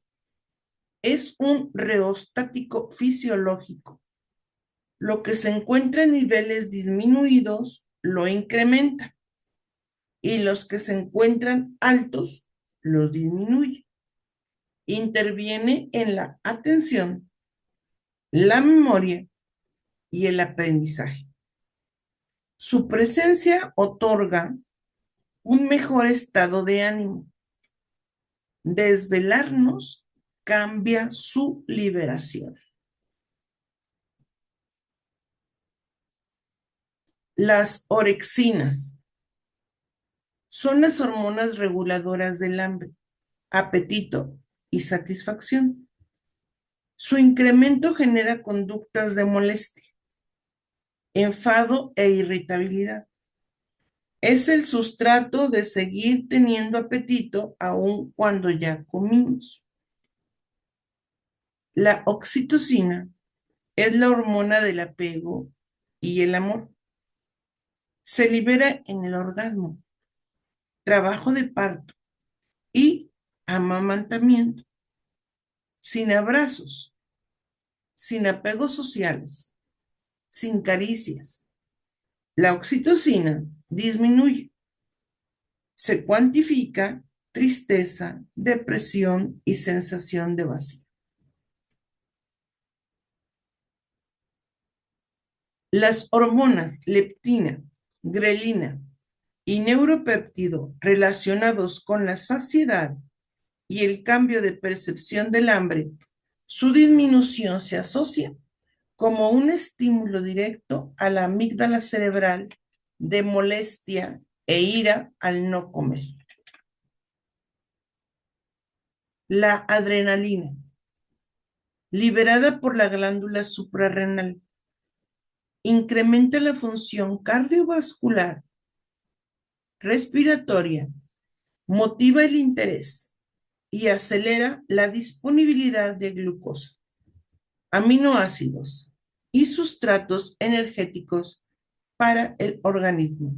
es un reostático fisiológico. Lo que se encuentra en niveles disminuidos lo incrementa y los que se encuentran altos los disminuye. Interviene en la atención, la memoria y el aprendizaje. Su presencia otorga un mejor estado de ánimo. Desvelarnos cambia su liberación. Las orexinas son las hormonas reguladoras del hambre, apetito y satisfacción. Su incremento genera conductas de molestia, enfado e irritabilidad. Es el sustrato de seguir teniendo apetito aun cuando ya comimos. La oxitocina es la hormona del apego y el amor. Se libera en el orgasmo, trabajo de parto y amamantamiento, sin abrazos, sin apegos sociales, sin caricias. La oxitocina disminuye, se cuantifica tristeza, depresión y sensación de vacío. Las hormonas leptina, grelina y neuropéptido relacionados con la saciedad y el cambio de percepción del hambre, su disminución se asocia como un estímulo directo a la amígdala cerebral de molestia e ira al no comer. La adrenalina, liberada por la glándula suprarrenal, incrementa la función cardiovascular, respiratoria, motiva el interés y acelera la disponibilidad de glucosa, aminoácidos y sustratos energéticos para el organismo,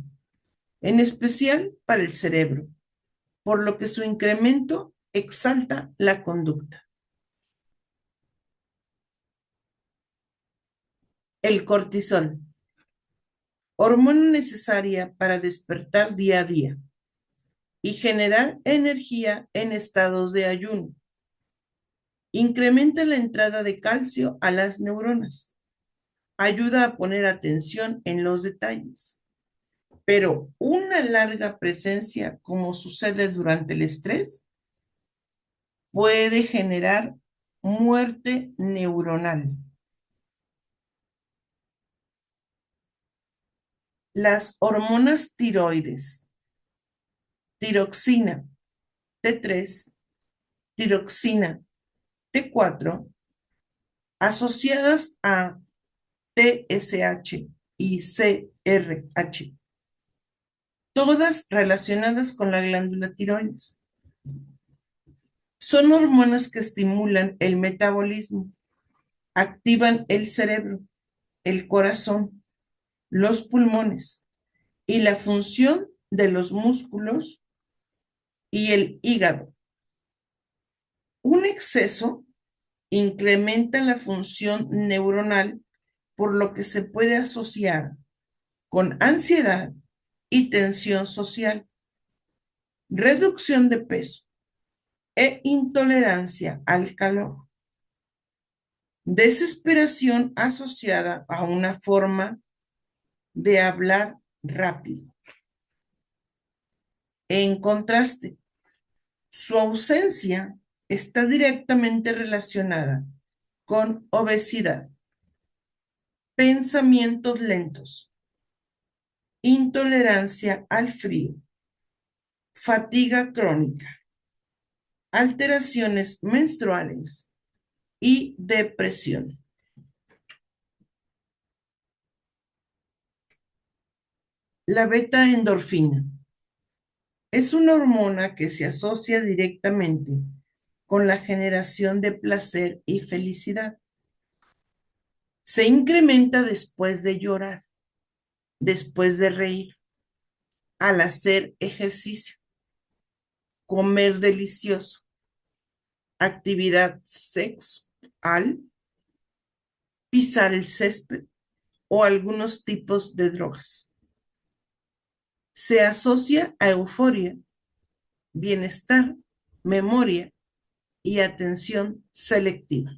en especial para el cerebro, por lo que su incremento exalta la conducta. El cortisol, hormona necesaria para despertar día a día y generar energía en estados de ayuno. Incrementa la entrada de calcio a las neuronas. Ayuda a poner atención en los detalles. Pero una larga presencia, como sucede durante el estrés, puede generar muerte neuronal. Las hormonas tiroides, tiroxina T3, tiroxina T4, asociadas a TSH y CRH, todas relacionadas con la glándula tiroides. Son hormonas que estimulan el metabolismo, activan el cerebro, el corazón, los pulmones y la función de los músculos y el hígado. Un exceso incrementa la función neuronal, por lo que se puede asociar con ansiedad y tensión social, reducción de peso e intolerancia al calor, desesperación asociada a una forma de hablar rápido. En contraste, su ausencia está directamente relacionada con obesidad, pensamientos lentos, intolerancia al frío, fatiga crónica, alteraciones menstruales y depresión. La beta-endorfina es una hormona que se asocia directamente con la generación de placer y felicidad. Se incrementa después de llorar, después de reír, al hacer ejercicio, comer delicioso, actividad sexual, pisar el césped o algunos tipos de drogas. Se asocia a euforia, bienestar, memoria y atención selectiva.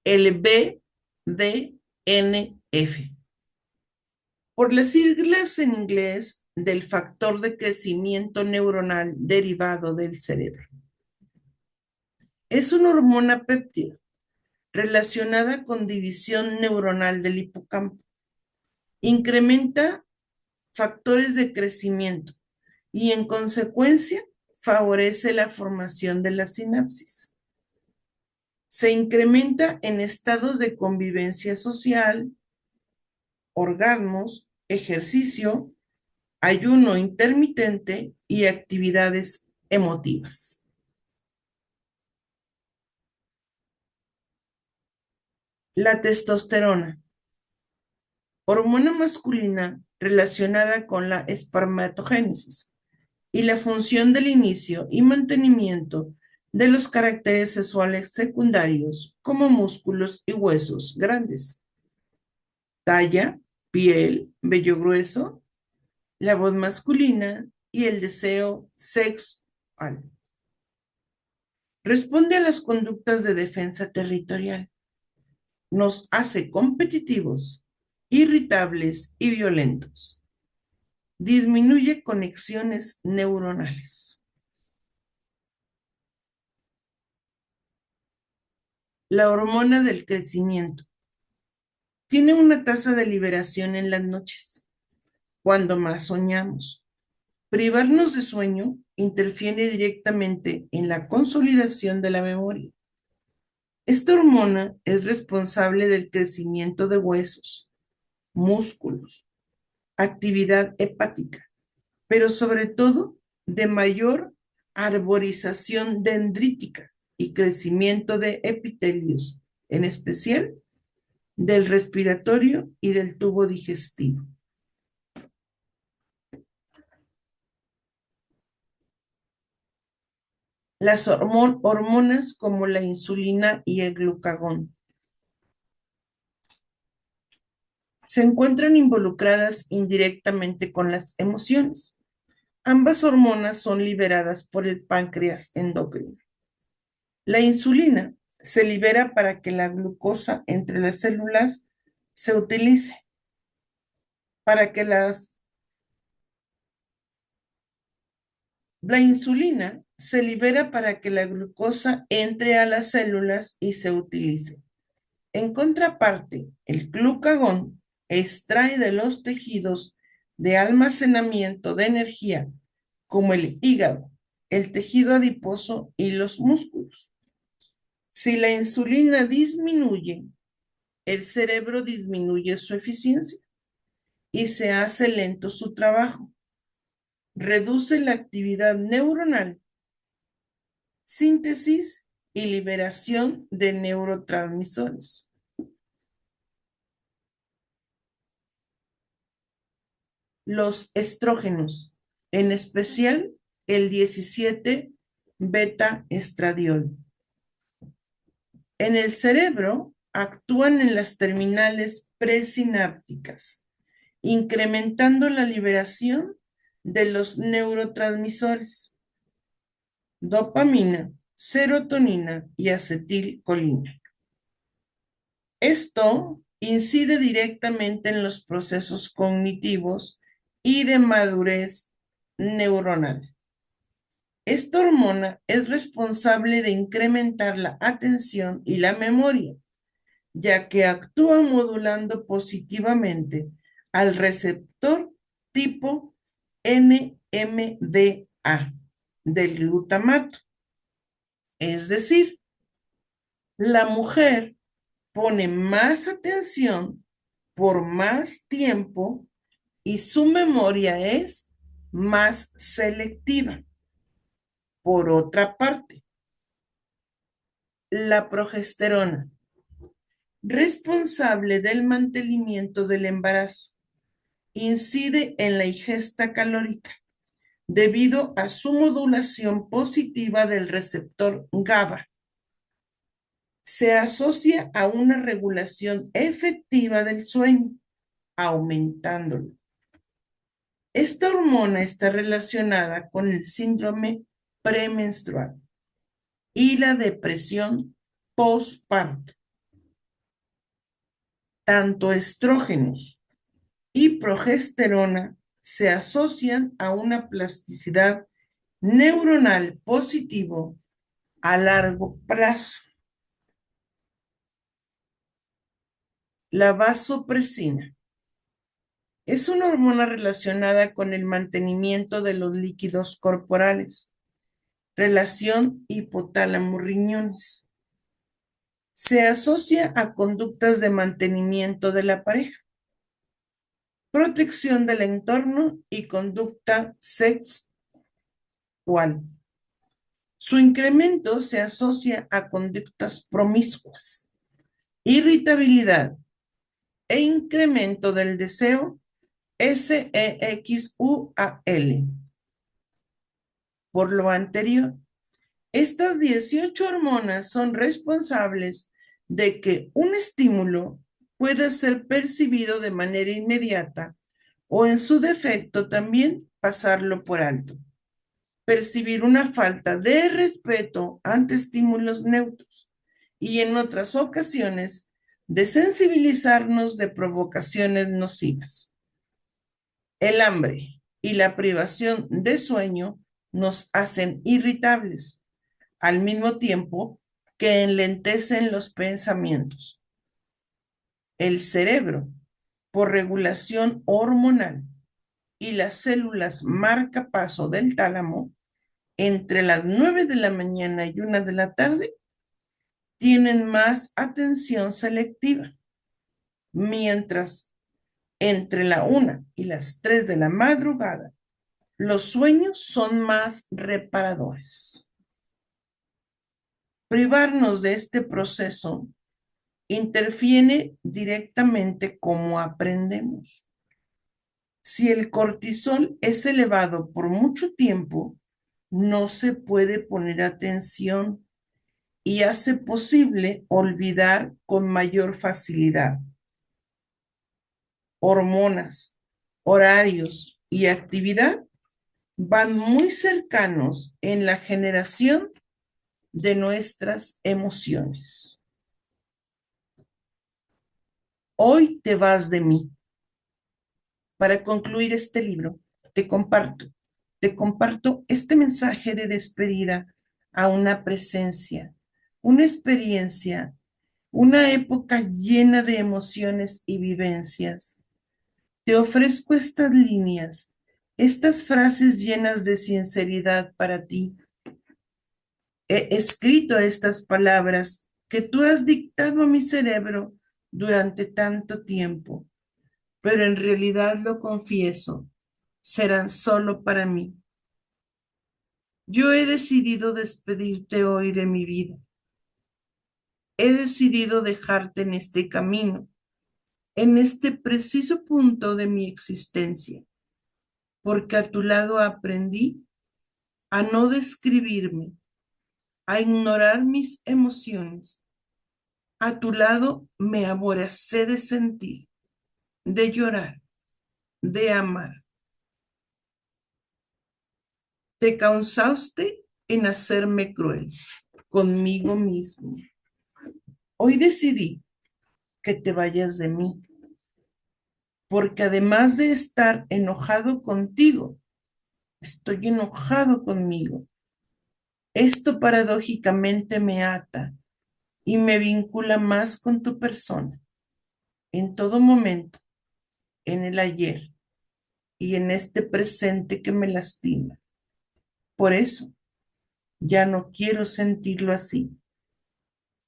El BDNF, por las siglas en inglés del factor de crecimiento neuronal derivado del cerebro. Es una hormona péptida relacionada con división neuronal del hipocampo. Incrementa factores de crecimiento y, en consecuencia, favorece la formación de la sinapsis. Se incrementa en estados de convivencia social, orgasmos, ejercicio, ayuno intermitente y actividades emotivas. La testosterona, hormona masculina relacionada con la espermatogénesis y la función del inicio y mantenimiento de los caracteres sexuales secundarios como músculos y huesos grandes, talla, piel, vello grueso, la voz masculina y el deseo sexual. Responde a las conductas de defensa territorial. Nos hace competitivos, irritables y violentos. Disminuye conexiones neuronales. La hormona del crecimiento tiene una tasa de liberación en las noches, cuando más soñamos. Privarnos de sueño interfiere directamente en la consolidación de la memoria. Esta hormona es responsable del crecimiento de huesos, músculos, actividad hepática, pero sobre todo de mayor arborización dendrítica y crecimiento de epitelios, en especial del respiratorio y del tubo digestivo. Las hormonas como la insulina y el glucagón se encuentran involucradas indirectamente con las emociones. Ambas hormonas son liberadas por el páncreas endocrino. La insulina se libera para que la glucosa entre las células se utilice, para que la insulina se libera para que la glucosa entre a las células y se utilice. En contraparte, el glucagón extrae de los tejidos de almacenamiento de energía, como el hígado, el tejido adiposo y los músculos. Si la insulina disminuye, el cerebro disminuye su eficiencia y se hace lento su trabajo. Reduce la actividad neuronal, síntesis y liberación de neurotransmisores. Los estrógenos, en especial el 17 beta estradiol. En el cerebro actúan en las terminales presinápticas, incrementando la liberación de los neurotransmisores, dopamina, serotonina y acetilcolina. Esto incide directamente en los procesos cognitivos y de madurez neuronal. Esta hormona es responsable de incrementar la atención y la memoria, ya que actúa modulando positivamente al receptor tipo NMDA del glutamato. Es decir, la mujer pone más atención por más tiempo y su memoria es más selectiva. Por otra parte, la progesterona, responsable del mantenimiento del embarazo, incide en la ingesta calórica debido a su modulación positiva del receptor GABA. Se asocia a una regulación efectiva del sueño, aumentándolo. Esta hormona está relacionada con el síndrome premenstrual y la depresión postparto. Tanto estrógenos y progesterona se asocian a una plasticidad neuronal positivo a largo plazo. La vasopresina es una hormona relacionada con el mantenimiento de los líquidos corporales, relación hipotálamo-riñones. Se asocia a conductas de mantenimiento de la pareja, protección del entorno y conducta sexual. Su incremento se asocia a conductas promiscuas, irritabilidad e incremento del deseo sexual. Por lo anterior, estas 18 hormonas son responsables de que un estímulo pueda ser percibido de manera inmediata o en su defecto también pasarlo por alto. Percibir una falta de respeto ante estímulos neutros y en otras ocasiones desensibilizarnos de provocaciones nocivas. El hambre y la privación de sueño nos hacen irritables, al mismo tiempo que enlentecen los pensamientos. El cerebro, por regulación hormonal, y las células marcapaso del tálamo, entre las 9 de la mañana y 1 de la tarde, tienen más atención selectiva, mientras entre la 1 y las 3 de la madrugada, los sueños son más reparadores. Privarnos de este proceso interfiere directamente cómo aprendemos. Si el cortisol es elevado por mucho tiempo, no se puede poner atención y hace posible olvidar con mayor facilidad. Hormonas, horarios y actividad van muy cercanos en la generación de nuestras emociones. Hoy te vas de mí. Para concluir este libro, te comparto este mensaje de despedida a una presencia, una experiencia, una época llena de emociones y vivencias. Te ofrezco estas líneas, estas frases llenas de sinceridad para ti. He escrito estas palabras que tú has dictado a mi cerebro durante tanto tiempo, pero en realidad lo confieso, serán solo para mí. Yo he decidido despedirte hoy de mi vida. He decidido dejarte en este camino, en este preciso punto de mi existencia, porque a tu lado aprendí a no describirme, a ignorar mis emociones. A tu lado me aboracé de sentir, de llorar, de amar. Te causaste en hacerme cruel conmigo mismo. Hoy decidí que te vayas de mí, porque además de estar enojado contigo, estoy enojado conmigo. Esto paradójicamente me ata y me vincula más con tu persona, en todo momento, en el ayer y en este presente que me lastima. Por eso, ya no quiero sentirlo así.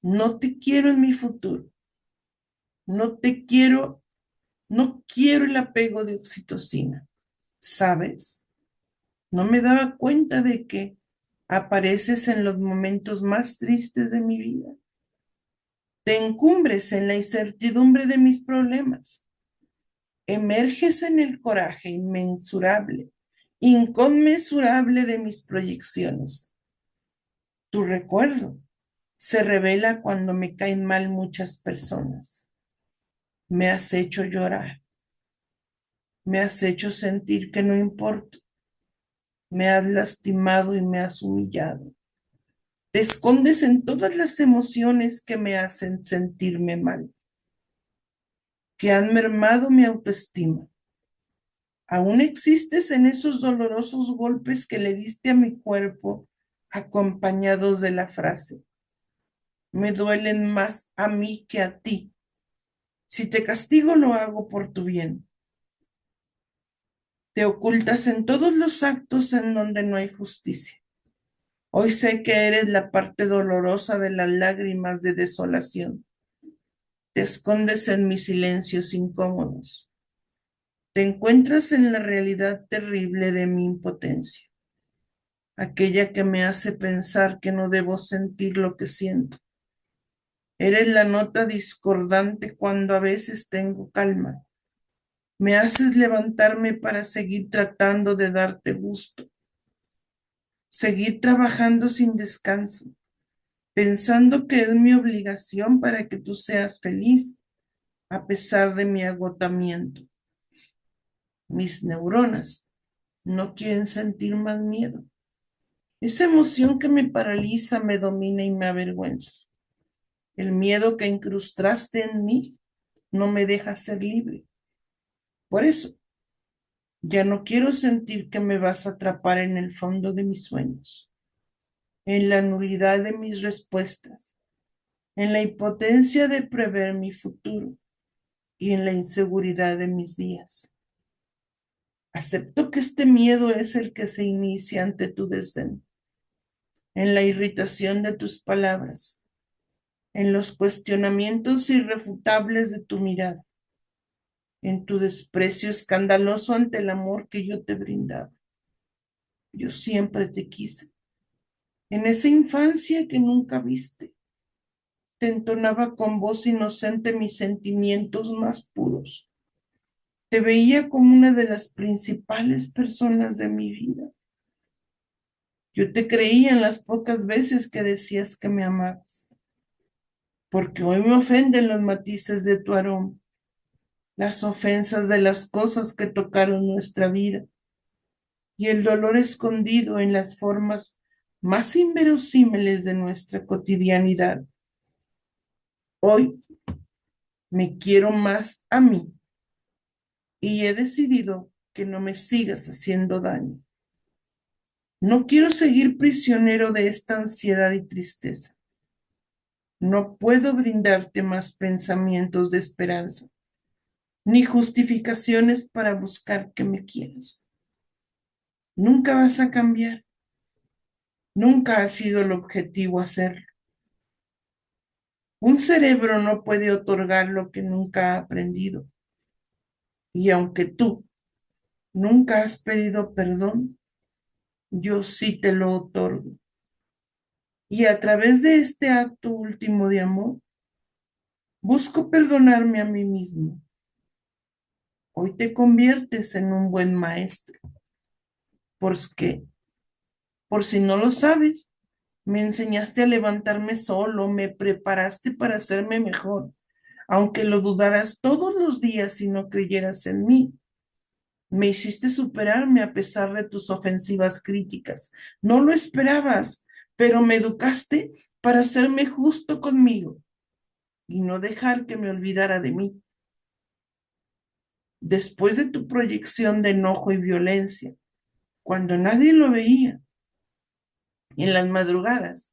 No te quiero en mi futuro. No te quiero, no quiero el apego de oxitocina. ¿Sabes? No me daba cuenta de que apareces en los momentos más tristes de mi vida. Te encumbres en la incertidumbre de mis problemas. Emerges en el coraje inmensurable, inconmensurable de mis proyecciones. Tu recuerdo se revela cuando me caen mal muchas personas. Me has hecho llorar. Me has hecho sentir que no importo. Me has lastimado y me has humillado. Te escondes en todas las emociones que me hacen sentirme mal, que han mermado mi autoestima. Aún existes en esos dolorosos golpes que le diste a mi cuerpo, acompañados de la frase: me duelen más a mí que a ti. Si te castigo, lo hago por tu bien. Te ocultas en todos los actos en donde no hay justicia. Hoy sé que eres la parte dolorosa de las lágrimas de desolación. Te escondes en mis silencios incómodos. Te encuentras en la realidad terrible de mi impotencia, aquella que me hace pensar que no debo sentir lo que siento. Eres la nota discordante cuando a veces tengo calma. Me haces levantarme para seguir tratando de darte gusto, seguir trabajando sin descanso, pensando que es mi obligación para que tú seas feliz a pesar de mi agotamiento. Mis neuronas no quieren sentir más miedo. Esa emoción que me paraliza, me domina y me avergüenza. El miedo que incrustaste en mí no me deja ser libre. Por eso, ya no quiero sentir que me vas a atrapar en el fondo de mis sueños, en la nulidad de mis respuestas, en la impotencia de prever mi futuro y en la inseguridad de mis días. Acepto que este miedo es el que se inicia ante tu desdén, en la irritación de tus palabras, en los cuestionamientos irrefutables de tu mirada, en tu desprecio escandaloso ante el amor que yo te brindaba. Yo siempre te quise. En esa infancia que nunca viste, te entonaba con voz inocente mis sentimientos más puros. Te veía como una de las principales personas de mi vida. Yo te creía en las pocas veces que decías que me amabas, porque hoy me ofenden los matices de tu aroma, las ofensas de las cosas que tocaron nuestra vida y el dolor escondido en las formas más inverosímiles de nuestra cotidianidad. Hoy me quiero más a mí y he decidido que no me sigas haciendo daño. No quiero seguir prisionero de esta ansiedad y tristeza. No puedo brindarte más pensamientos de esperanza, ni justificaciones para buscar que me quieras. Nunca vas a cambiar. Nunca ha sido el objetivo hacerlo. Un cerebro no puede otorgar lo que nunca ha aprendido. Y aunque tú nunca has pedido perdón, yo sí te lo otorgo. Y a través de este acto último de amor, busco perdonarme a mí mismo. Hoy te conviertes en un buen maestro, porque, por si no lo sabes, me enseñaste a levantarme solo, me preparaste para hacerme mejor, aunque lo dudaras todos los días y no creyeras en mí. Me hiciste superarme a pesar de tus ofensivas críticas. No lo esperabas, pero me educaste para serme justo conmigo y no dejar que me olvidara de mí. Después de tu proyección de enojo y violencia, cuando nadie lo veía, en las madrugadas,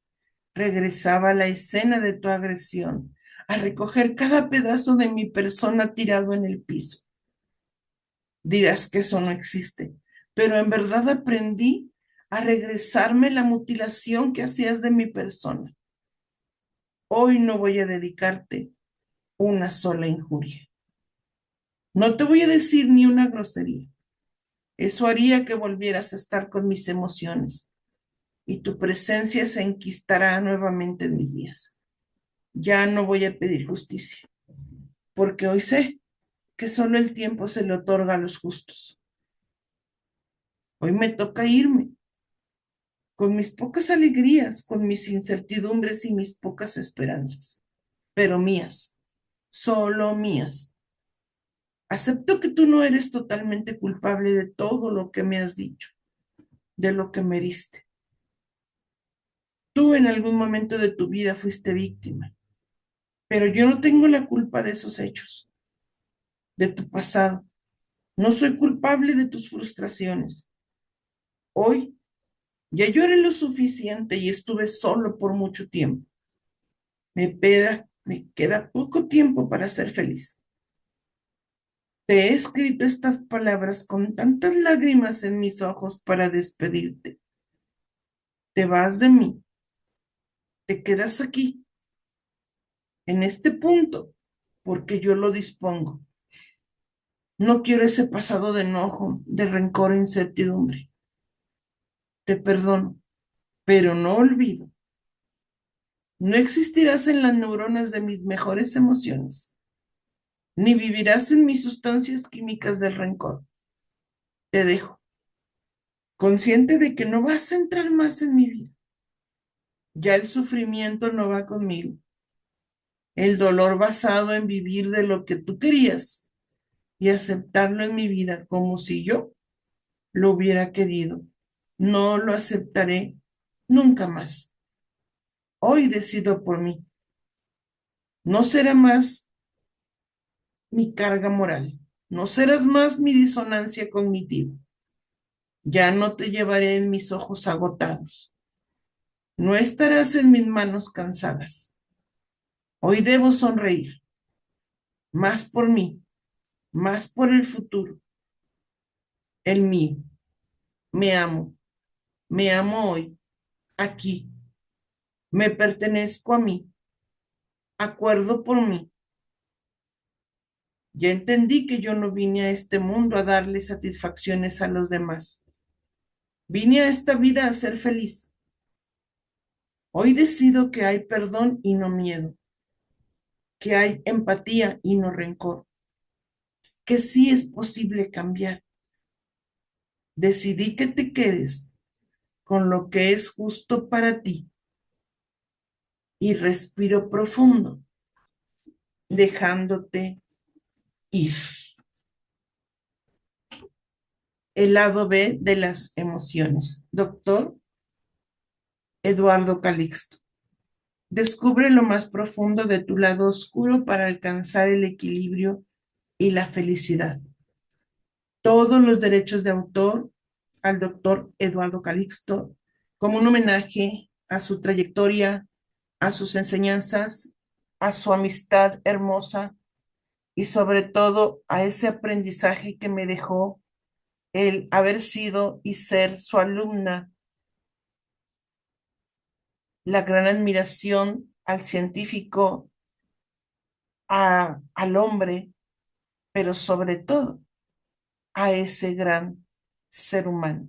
regresaba a la escena de tu agresión, a recoger cada pedazo de mi persona tirado en el piso. Dirás que eso no existe, pero en verdad aprendí a regresarme la mutilación que hacías de mi persona. Hoy no voy a dedicarte una sola injuria. No te voy a decir ni una grosería. Eso haría que volvieras a estar con mis emociones y tu presencia se enquistará nuevamente en mis días. Ya no voy a pedir justicia, porque hoy sé que solo el tiempo se le otorga a los justos. Hoy me toca irme, con mis pocas alegrías, con mis incertidumbres y mis pocas esperanzas, pero mías, solo mías. Acepto que tú no eres totalmente culpable de todo lo que me has dicho, de lo que me heriste. Tú en algún momento de tu vida fuiste víctima, pero yo no tengo la culpa de esos hechos, de tu pasado. No soy culpable de tus frustraciones. Hoy ya lloré lo suficiente y estuve solo por mucho tiempo. Me queda poco tiempo para ser feliz. Te he escrito estas palabras con tantas lágrimas en mis ojos para despedirte. te vas de mí, te quedas aquí, en este punto, porque yo lo dispongo. No quiero ese pasado de enojo, de rencor e incertidumbre. Te perdono, pero no olvido. No existirás en las neuronas de mis mejores emociones, ni vivirás en mis sustancias químicas del rencor. Te dejo, consciente de que no vas a entrar más en mi vida. Ya el sufrimiento no va conmigo. El dolor basado en vivir de lo que tú querías y aceptarlo en mi vida como si yo lo hubiera querido. No lo aceptaré nunca más. Hoy decido por mí. No será más mi carga moral. No serás más mi disonancia cognitiva. Ya no te llevaré en mis ojos agotados. No estarás en mis manos cansadas. Hoy debo sonreír, más por mí, más por el futuro, el mío. Me amo hoy, aquí. Me pertenezco a mí, acuerdo por mí. Ya entendí que yo no vine a este mundo a darle satisfacciones a los demás. Vine a esta vida a ser feliz. Hoy decido que hay perdón y no miedo, que hay empatía y no rencor, que sí es posible cambiar. Decidí que te quedes con lo que es justo para ti y respiro profundo, dejándote ir. El lado B de las emociones. Doctor Eduardo Calixto. Descubre lo más profundo de tu lado oscuro para alcanzar el equilibrio y la felicidad. Todos los derechos de autor al doctor Eduardo Calixto como un homenaje a su trayectoria, a sus enseñanzas, a su amistad hermosa y sobre todo a ese aprendizaje que me dejó el haber sido y ser su alumna, la gran admiración al científico, al hombre, pero sobre todo a ese gran ser humano.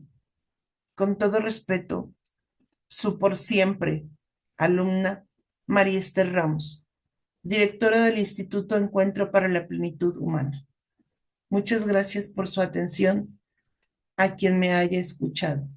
Con todo respeto, su por siempre alumna María Esther Ramos, directora del Instituto Encuentro para la Plenitud Humana. Muchas gracias por su atención a quien me haya escuchado.